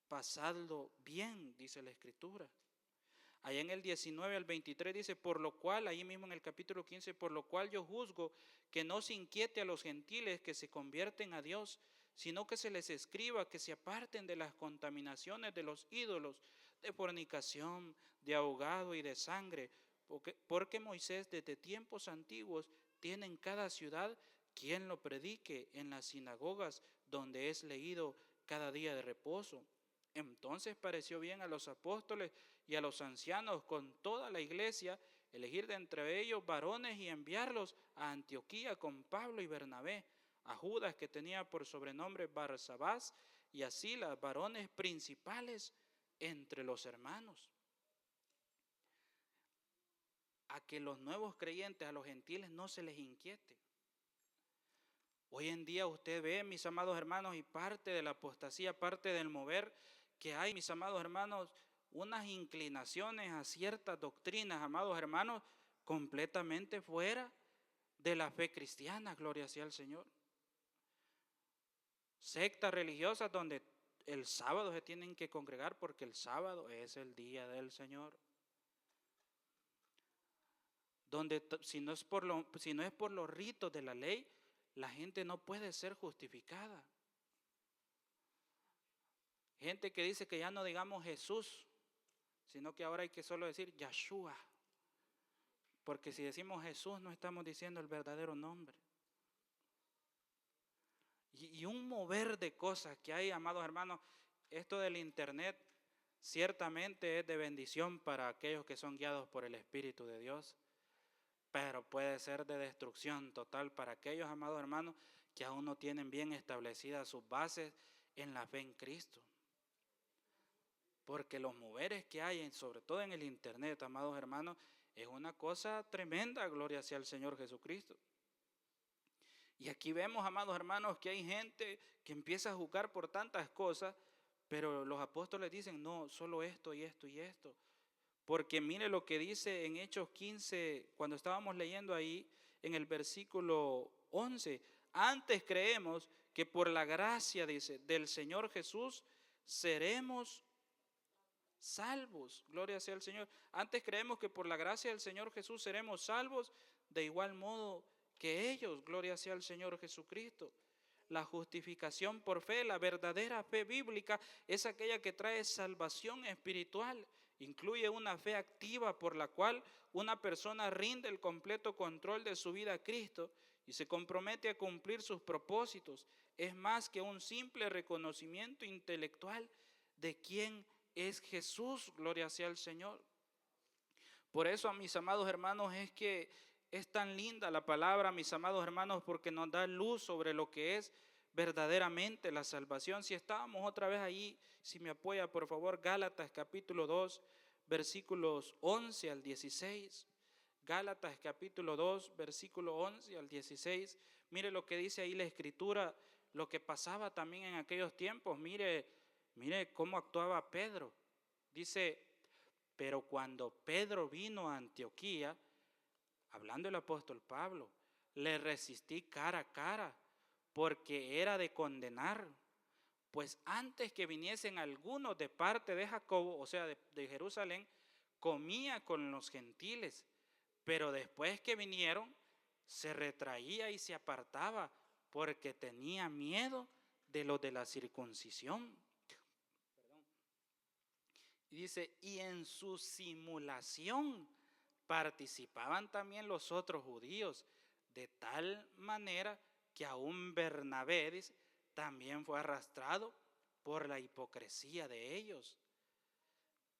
Speaker 1: pasadlo bien, dice la Escritura. Allá en el 19 al 23 dice: por lo cual, ahí mismo en el capítulo 15, por lo cual yo juzgo que no se inquiete a los gentiles que se convierten a Dios, sino que se les escriba que se aparten de las contaminaciones de los ídolos, de fornicación, de ahogado y de sangre, porque Moisés desde tiempos antiguos tiene en cada ciudad quien lo predique en las sinagogas donde es leído cada día de reposo. Entonces pareció bien a los apóstoles y a los ancianos con toda la iglesia elegir de entre ellos varones y enviarlos a Antioquía con Pablo y Bernabé, a Judas, que tenía por sobrenombre Barsabás, y a Silas, varones principales entre los hermanos. A que los nuevos creyentes, a los gentiles, no se les inquiete. Hoy en día usted ve, mis amados hermanos, y parte de la apostasía, parte del mover que hay, mis amados hermanos, unas inclinaciones a ciertas doctrinas, amados hermanos, completamente fuera de la fe cristiana, gloria sea al Señor. Sectas religiosas donde el sábado se tienen que congregar porque el sábado es el día del Señor. Donde si no es por los ritos de la ley, la gente no puede ser justificada. Gente que dice que ya no digamos Jesús, sino que ahora hay que solo decir Yahshua. Porque si decimos Jesús no estamos diciendo el verdadero nombre. Y un mover de cosas que hay, amados hermanos. Esto del internet ciertamente es de bendición para aquellos que son guiados por el Espíritu de Dios, pero puede ser de destrucción total para aquellos, amados hermanos, que aún no tienen bien establecidas sus bases en la fe en Cristo. Porque los moveres que hay, sobre todo en el internet, amados hermanos, es una cosa tremenda, gloria sea al Señor Jesucristo. Y aquí vemos, amados hermanos, que hay gente que empieza a juzgar por tantas cosas, pero los apóstoles dicen, no, solo esto y esto y esto. Porque mire lo que dice en Hechos 15, cuando estábamos leyendo ahí, en el versículo 11. Antes creemos que por la gracia, dice, del Señor Jesús, seremos salvos. Gloria sea al Señor. Antes creemos que por la gracia del Señor Jesús seremos salvos, de igual modo que ellos. Gloria sea al Señor Jesucristo. La justificación por fe, la verdadera fe bíblica, es aquella que trae salvación espiritual. Incluye una fe activa por la cual una persona rinde el completo control de su vida a Cristo y se compromete a cumplir sus propósitos. Es más que un simple reconocimiento intelectual de quién es Jesús. Gloria sea al Señor. Por eso, mis amados hermanos, es que es tan linda la palabra, mis amados hermanos, porque nos da luz sobre lo que es verdaderamente la salvación. Si estábamos otra vez ahí, si me apoya por favor, Gálatas capítulo 2, versículos 11 al 16. Gálatas capítulo 2, versículo 11 al 16. Mire lo que dice ahí la Escritura, lo que pasaba también en aquellos tiempos. Mire cómo actuaba Pedro. Dice: pero cuando Pedro vino a Antioquía, hablando el apóstol Pablo, le resistí cara a cara, porque era de condenar. Pues antes que viniesen algunos de parte de Jacobo, o sea, de Jerusalén, comía con los gentiles. Pero después que vinieron, se retraía y se apartaba, porque tenía miedo de los de la circuncisión. Y dice: y en su simulación participaban también los otros judíos, de tal manera que aún Bernabé, dice, también fue arrastrado por la hipocresía de ellos.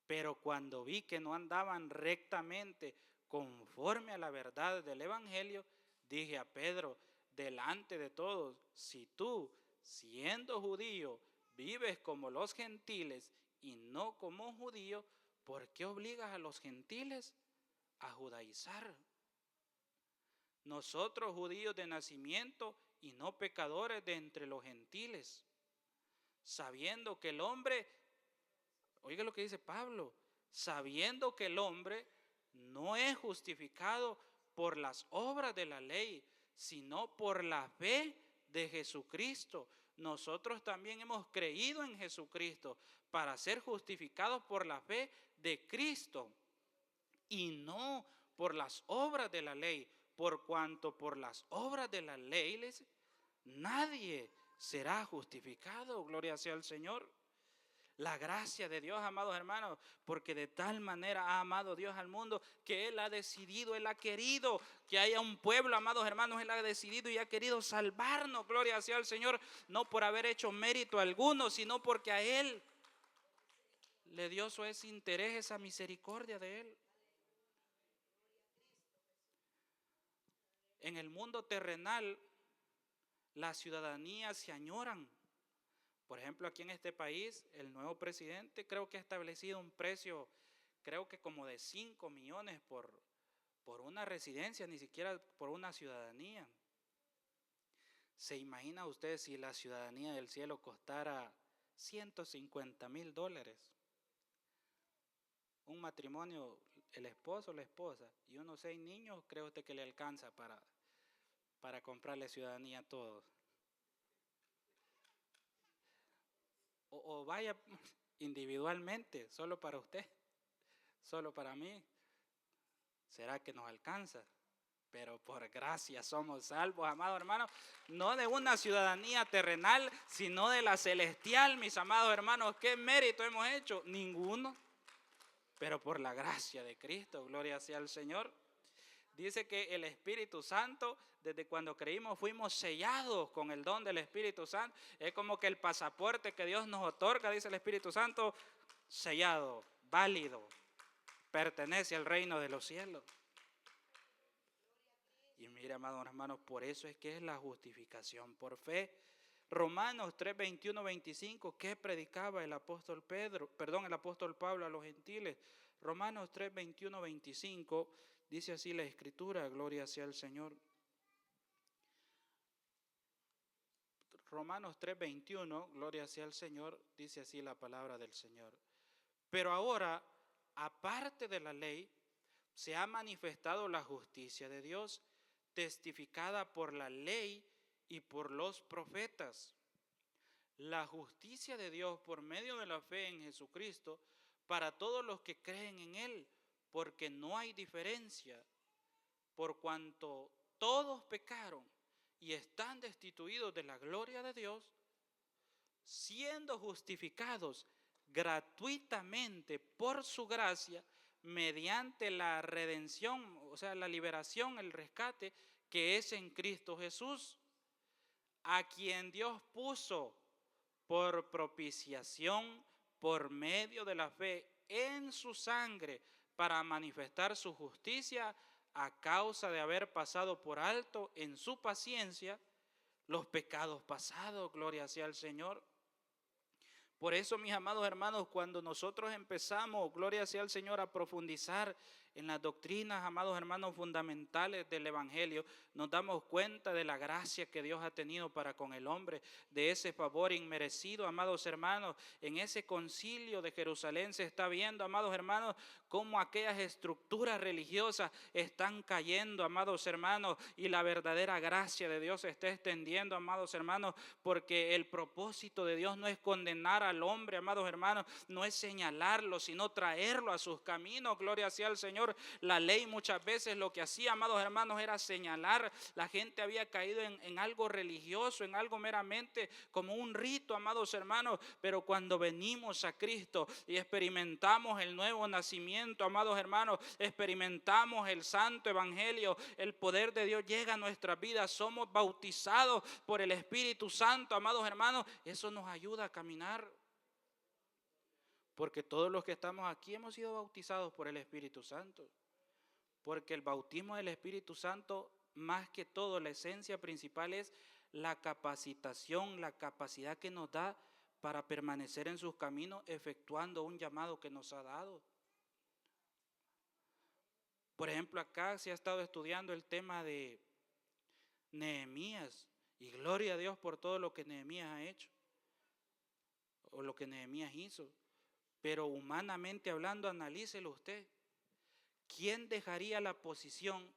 Speaker 1: Pero cuando vi que no andaban rectamente conforme a la verdad del evangelio, dije a Pedro delante de todos: si tú, siendo judío, vives como los gentiles y no como judío, ¿por qué obligas a los gentiles a judaizar? Nosotros, judíos de nacimiento y no pecadores de entre los gentiles, sabiendo que el hombre, oiga lo que dice Pablo, sabiendo que el hombre no es justificado por las obras de la ley, sino por la fe de Jesucristo. Nosotros también hemos creído en Jesucristo para ser justificados por la fe de Cristo y no por las obras de la ley, por cuanto por las obras de la ley nadie será justificado. Gloria sea al Señor. La gracia de Dios, amados hermanos, porque de tal manera ha amado Dios al mundo que Él ha decidido, Él ha querido que haya un pueblo, amados hermanos. Él ha decidido y ha querido salvarnos, gloria sea al Señor, no por haber hecho mérito alguno, sino porque a Él le dio su ese interés, esa misericordia de Él. En el mundo terrenal, las ciudadanías se añoran. Por ejemplo, aquí en este país, el nuevo presidente creo que ha establecido un precio, creo que como de 5 millones por una residencia, ni siquiera por una ciudadanía. ¿Se imagina usted si la ciudadanía del cielo costara $150,000? Un matrimonio, el esposo, la esposa y unos 6 niños, creo usted que le alcanza para comprarle ciudadanía a todos. O vaya individualmente, solo para usted, solo para mí. ¿Será que nos alcanza? Pero por gracia somos salvos, amados hermanos, no de una ciudadanía terrenal, sino de la celestial, mis amados hermanos. ¿Qué mérito hemos hecho? Ninguno, pero por la gracia de Cristo, gloria sea al Señor. Dice que el Espíritu Santo, desde cuando creímos, fuimos sellados con el don del Espíritu Santo. Es como que el pasaporte que Dios nos otorga, dice el Espíritu Santo, sellado, válido, pertenece al reino de los cielos. Y mira, amados hermanos, por eso es que es la justificación por fe. Romanos 3, 21, 25, ¿qué predicaba el apóstol Pablo a los gentiles? Romanos 3, 21, 25, dice así la Escritura, gloria sea al Señor. Romanos 3, 21, gloria sea al Señor, dice así la palabra del Señor. Pero ahora, aparte de la ley, se ha manifestado la justicia de Dios, testificada por la ley y por los profetas. La justicia de Dios por medio de la fe en Jesucristo para todos los que creen en Él, porque no hay diferencia, por cuanto todos pecaron y están destituidos de la gloria de Dios, siendo justificados gratuitamente por su gracia, mediante la redención, o sea, la liberación, el rescate que es en Cristo Jesús, a quien Dios puso por propiciación por medio de la fe en su sangre para manifestar su justicia a causa de haber pasado por alto en su paciencia los pecados pasados. Gloria sea al Señor. Por eso, mis amados hermanos, cuando nosotros empezamos, gloria sea al Señor, a profundizar en las doctrinas, amados hermanos, fundamentales del Evangelio, nos damos cuenta de la gracia que Dios ha tenido para con el hombre, de ese favor inmerecido, amados hermanos. En ese concilio de Jerusalén se está viendo, amados hermanos, cómo aquellas estructuras religiosas están cayendo, amados hermanos, y la verdadera gracia de Dios se está extendiendo, amados hermanos, porque el propósito de Dios no es condenar al hombre, amados hermanos, no es señalarlo, sino traerlo a sus caminos. Gloria sea al Señor. La ley muchas veces lo que hacía, amados hermanos, era señalar. La gente había caído en algo religioso, en algo meramente como un rito, amados hermanos. Pero cuando venimos a Cristo y experimentamos el nuevo nacimiento, amados hermanos, experimentamos el santo evangelio, el poder de Dios llega a nuestras vidas, somos bautizados por el Espíritu Santo, amados hermanos, eso nos ayuda a caminar. Porque todos los que estamos aquí hemos sido bautizados por el Espíritu Santo. Porque el bautismo del Espíritu Santo, más que todo, la esencia principal es la capacitación, la capacidad que nos da para permanecer en sus caminos, efectuando un llamado que nos ha dado. Por ejemplo, acá se ha estado estudiando el tema de Nehemías. Y gloria a Dios por todo lo que Nehemías ha hecho. O lo que Nehemías hizo. Pero humanamente hablando, analícelo usted. ¿Quién dejaría la posición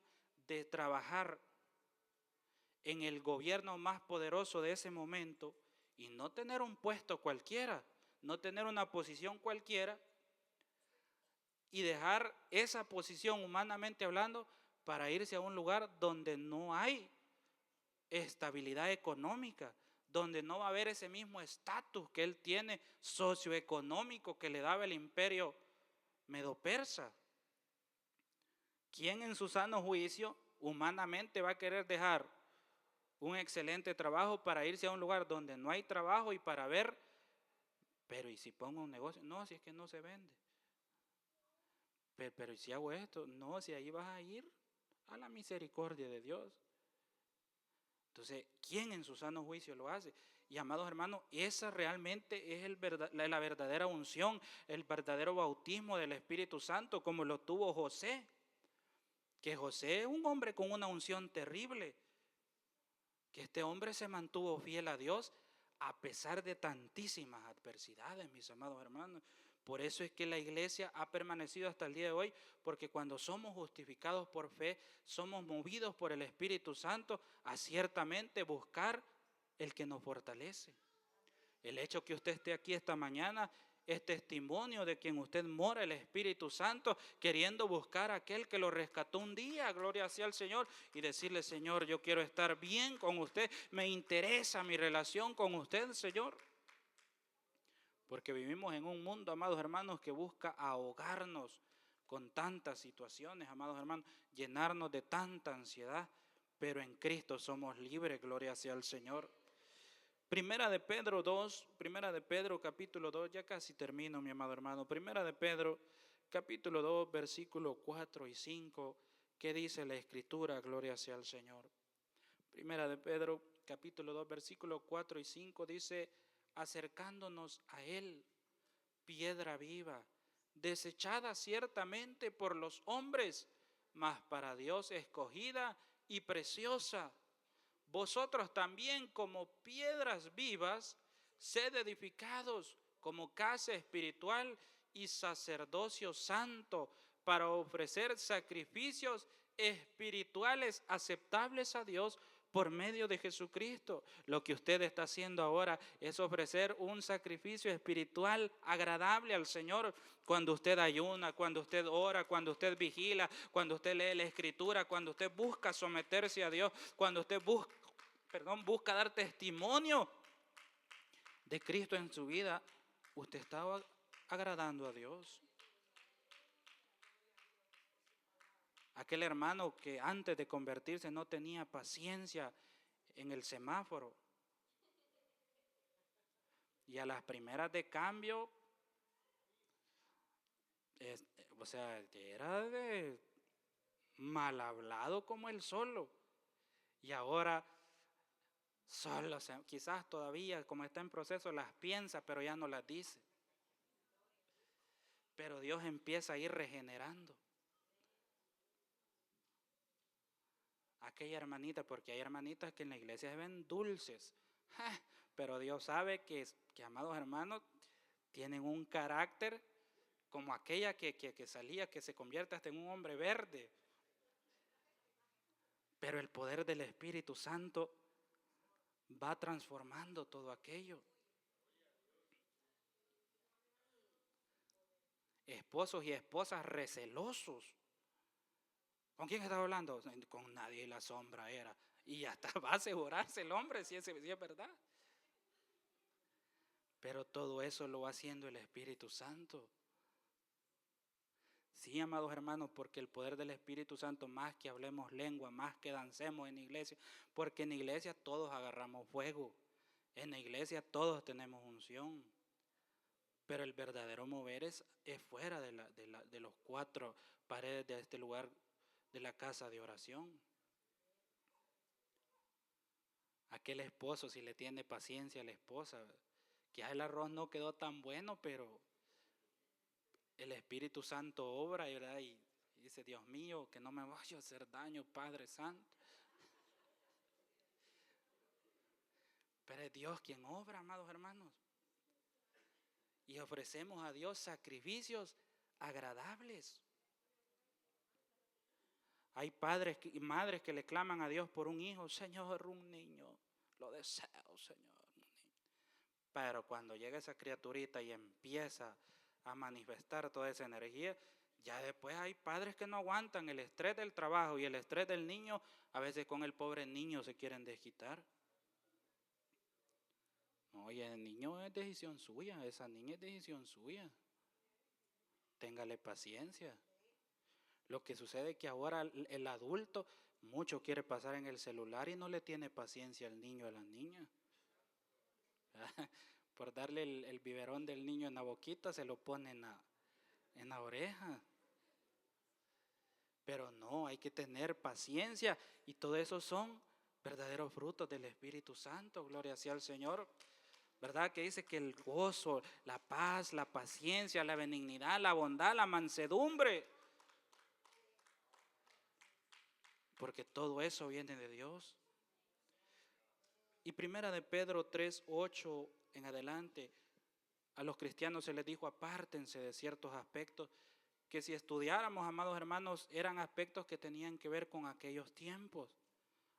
Speaker 1: de trabajar en el gobierno más poderoso de ese momento y no tener un puesto cualquiera, no tener una posición cualquiera y dejar esa posición humanamente hablando para irse a un lugar donde no hay estabilidad económica, donde no va a haber ese mismo estatus que él tiene socioeconómico que le daba el imperio medo-persa? ¿Quién en su sano juicio humanamente va a querer dejar un excelente trabajo para irse a un lugar donde no hay trabajo y para ver, pero ¿y si pongo un negocio? No, si es que no se vende. Pero ¿y si hago esto? No, si ahí vas a ir a la misericordia de Dios. Entonces, ¿quién en su sano juicio lo hace? Y amados hermanos, esa realmente es la verdadera unción, el verdadero bautismo del Espíritu Santo, como lo tuvo José. Que José es un hombre con una unción terrible, que este hombre se mantuvo fiel a Dios a pesar de tantísimas adversidades, mis amados hermanos. Por eso es que la iglesia ha permanecido hasta el día de hoy, porque cuando somos justificados por fe, somos movidos por el Espíritu Santo a ciertamente buscar el que nos fortalece. El hecho que usted esté aquí esta mañana es testimonio de que en usted mora el Espíritu Santo, queriendo buscar a aquel que lo rescató un día, gloria sea al Señor, y decirle: Señor, yo quiero estar bien con usted, me interesa mi relación con usted, Señor. Porque vivimos en un mundo, amados hermanos, que busca ahogarnos con tantas situaciones, amados hermanos, llenarnos de tanta ansiedad, pero en Cristo somos libres, gloria sea al Señor. Primera de Pedro capítulo 2, ya casi termino, mi amado hermano. Primera de Pedro capítulo 2, versículos 4 y 5, ¿qué dice la Escritura? Gloria sea al Señor. Primera de Pedro capítulo 2, versículos 4 y 5 dice: acercándonos a Él, piedra viva, desechada ciertamente por los hombres, mas para Dios escogida y preciosa. Vosotros también, como piedras vivas, sed edificados como casa espiritual y sacerdocio santo, para ofrecer sacrificios espirituales aceptables a Dios por medio de Jesucristo. Lo que usted está haciendo ahora es ofrecer un sacrificio espiritual agradable al Señor. Cuando usted ayuna, cuando usted ora, cuando usted vigila, cuando usted lee la Escritura, cuando usted busca someterse a Dios, cuando usted busca dar testimonio de Cristo en su vida, usted estaba agradando a Dios. Aquel hermano que antes de convertirse no tenía paciencia en el semáforo, y a las primeras de cambio O sea, era de mal hablado como él solo. Y ahora solo, quizás todavía como está en proceso las piensa, pero ya no las dice. Pero Dios empieza a ir regenerando aquella hermanita, porque hay hermanitas que en la iglesia se ven dulces, pero Dios sabe que, amados hermanos, tienen un carácter como aquella que salía, que se convierte hasta en un hombre verde. Pero el poder del Espíritu Santo va transformando todo aquello. Esposos y esposas recelosos. ¿Con quién estaba hablando? Con nadie, la sombra era. Y hasta va a asegurarse el hombre si es verdad. Pero todo eso lo va haciendo el Espíritu Santo. Sí, amados hermanos, porque el poder del Espíritu Santo, más que hablemos lengua, más que dancemos en la iglesia, porque en la iglesia todos agarramos fuego, en la iglesia todos tenemos unción, pero el verdadero mover es fuera de los cuatro paredes de este lugar, de la casa de oración. Aquel esposo, si le tiene paciencia a la esposa, que el arroz no quedó tan bueno, pero el Espíritu Santo obra, ¿verdad? Y dice, Dios mío, que no me vaya a hacer daño, Padre Santo. Pero es Dios quien obra, amados hermanos. Y ofrecemos a Dios sacrificios agradables. Hay padres y madres que le claman a Dios por un hijo. Señor, un niño, lo deseo, Señor. Pero cuando llega esa criaturita y empieza a manifestar toda esa energía, ya después hay padres que no aguantan el estrés del trabajo y el estrés del niño. A veces con el pobre niño se quieren desquitar. Oye, el niño es decisión suya, esa niña es decisión suya. Téngale paciencia. Lo que sucede es que ahora el adulto mucho quiere pasar en el celular y no le tiene paciencia al niño o a la niña. Por darle el biberón del niño en la boquita se lo pone en la oreja. Pero no, hay que tener paciencia y todo eso son verdaderos frutos del Espíritu Santo. Gloria sea al Señor. ¿Verdad? Que dice que el gozo, la paz, la paciencia, la benignidad, la bondad, la mansedumbre. Porque todo eso viene de Dios. Y primera de Pedro 3:8 en adelante, a los cristianos se les dijo apártense de ciertos aspectos que si estudiáramos, amados hermanos, eran aspectos que tenían que ver con aquellos tiempos,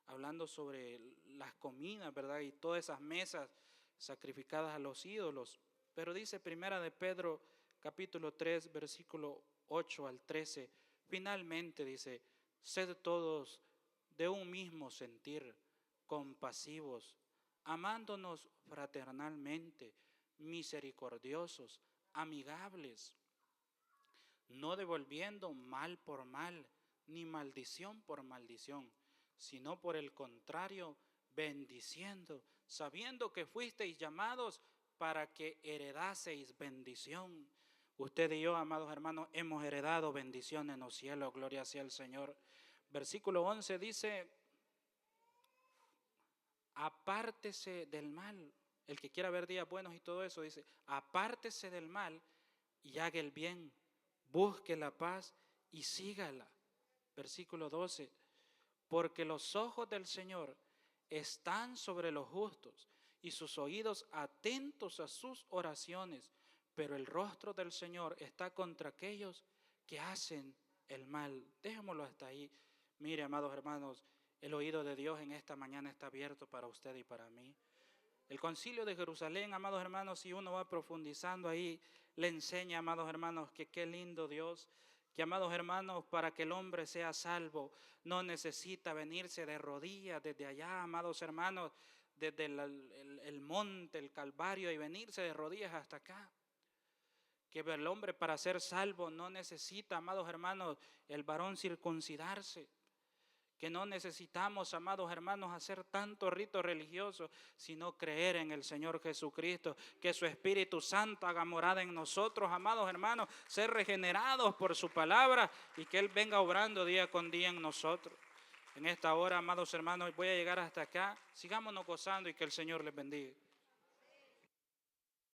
Speaker 1: hablando sobre las comidas, ¿verdad? Y todas esas mesas sacrificadas a los ídolos. Pero dice primera de Pedro capítulo 3 versículo 8 al 13, finalmente dice, sed todos de un mismo sentir, compasivos, amándonos fraternalmente, misericordiosos, amigables, no devolviendo mal por mal, ni maldición por maldición, sino por el contrario, bendiciendo, sabiendo que fuisteis llamados para que heredaseis bendición. Usted y yo, amados hermanos, hemos heredado bendición en los cielos, gloria sea al Señor. Versículo 11 dice, apártese del mal. El que quiera ver días buenos y todo eso, dice, apártese del mal y haga el bien, busque la paz y sígala. Versículo 12, porque los ojos del Señor están sobre los justos y sus oídos atentos a sus oraciones, pero el rostro del Señor está contra aquellos que hacen el mal. Dejémoslo hasta ahí. Mire, amados hermanos, el oído de Dios en esta mañana está abierto para usted y para mí. El concilio de Jerusalén, amados hermanos, si uno va profundizando ahí, le enseña, amados hermanos, que qué lindo Dios, que amados hermanos, para que el hombre sea salvo, no necesita venirse de rodillas desde allá, amados hermanos, desde el monte, el Calvario, y venirse de rodillas hasta acá. Que el hombre para ser salvo no necesita, amados hermanos, el varón circuncidarse. que no necesitamos, amados hermanos, hacer tanto rito religioso, sino creer en el Señor Jesucristo, que su Espíritu Santo haga morada en nosotros, amados hermanos, ser regenerados por su palabra y que Él venga obrando día con día en nosotros. En esta hora, amados hermanos, voy a llegar hasta acá. Sigámonos gozando y que el Señor les bendiga.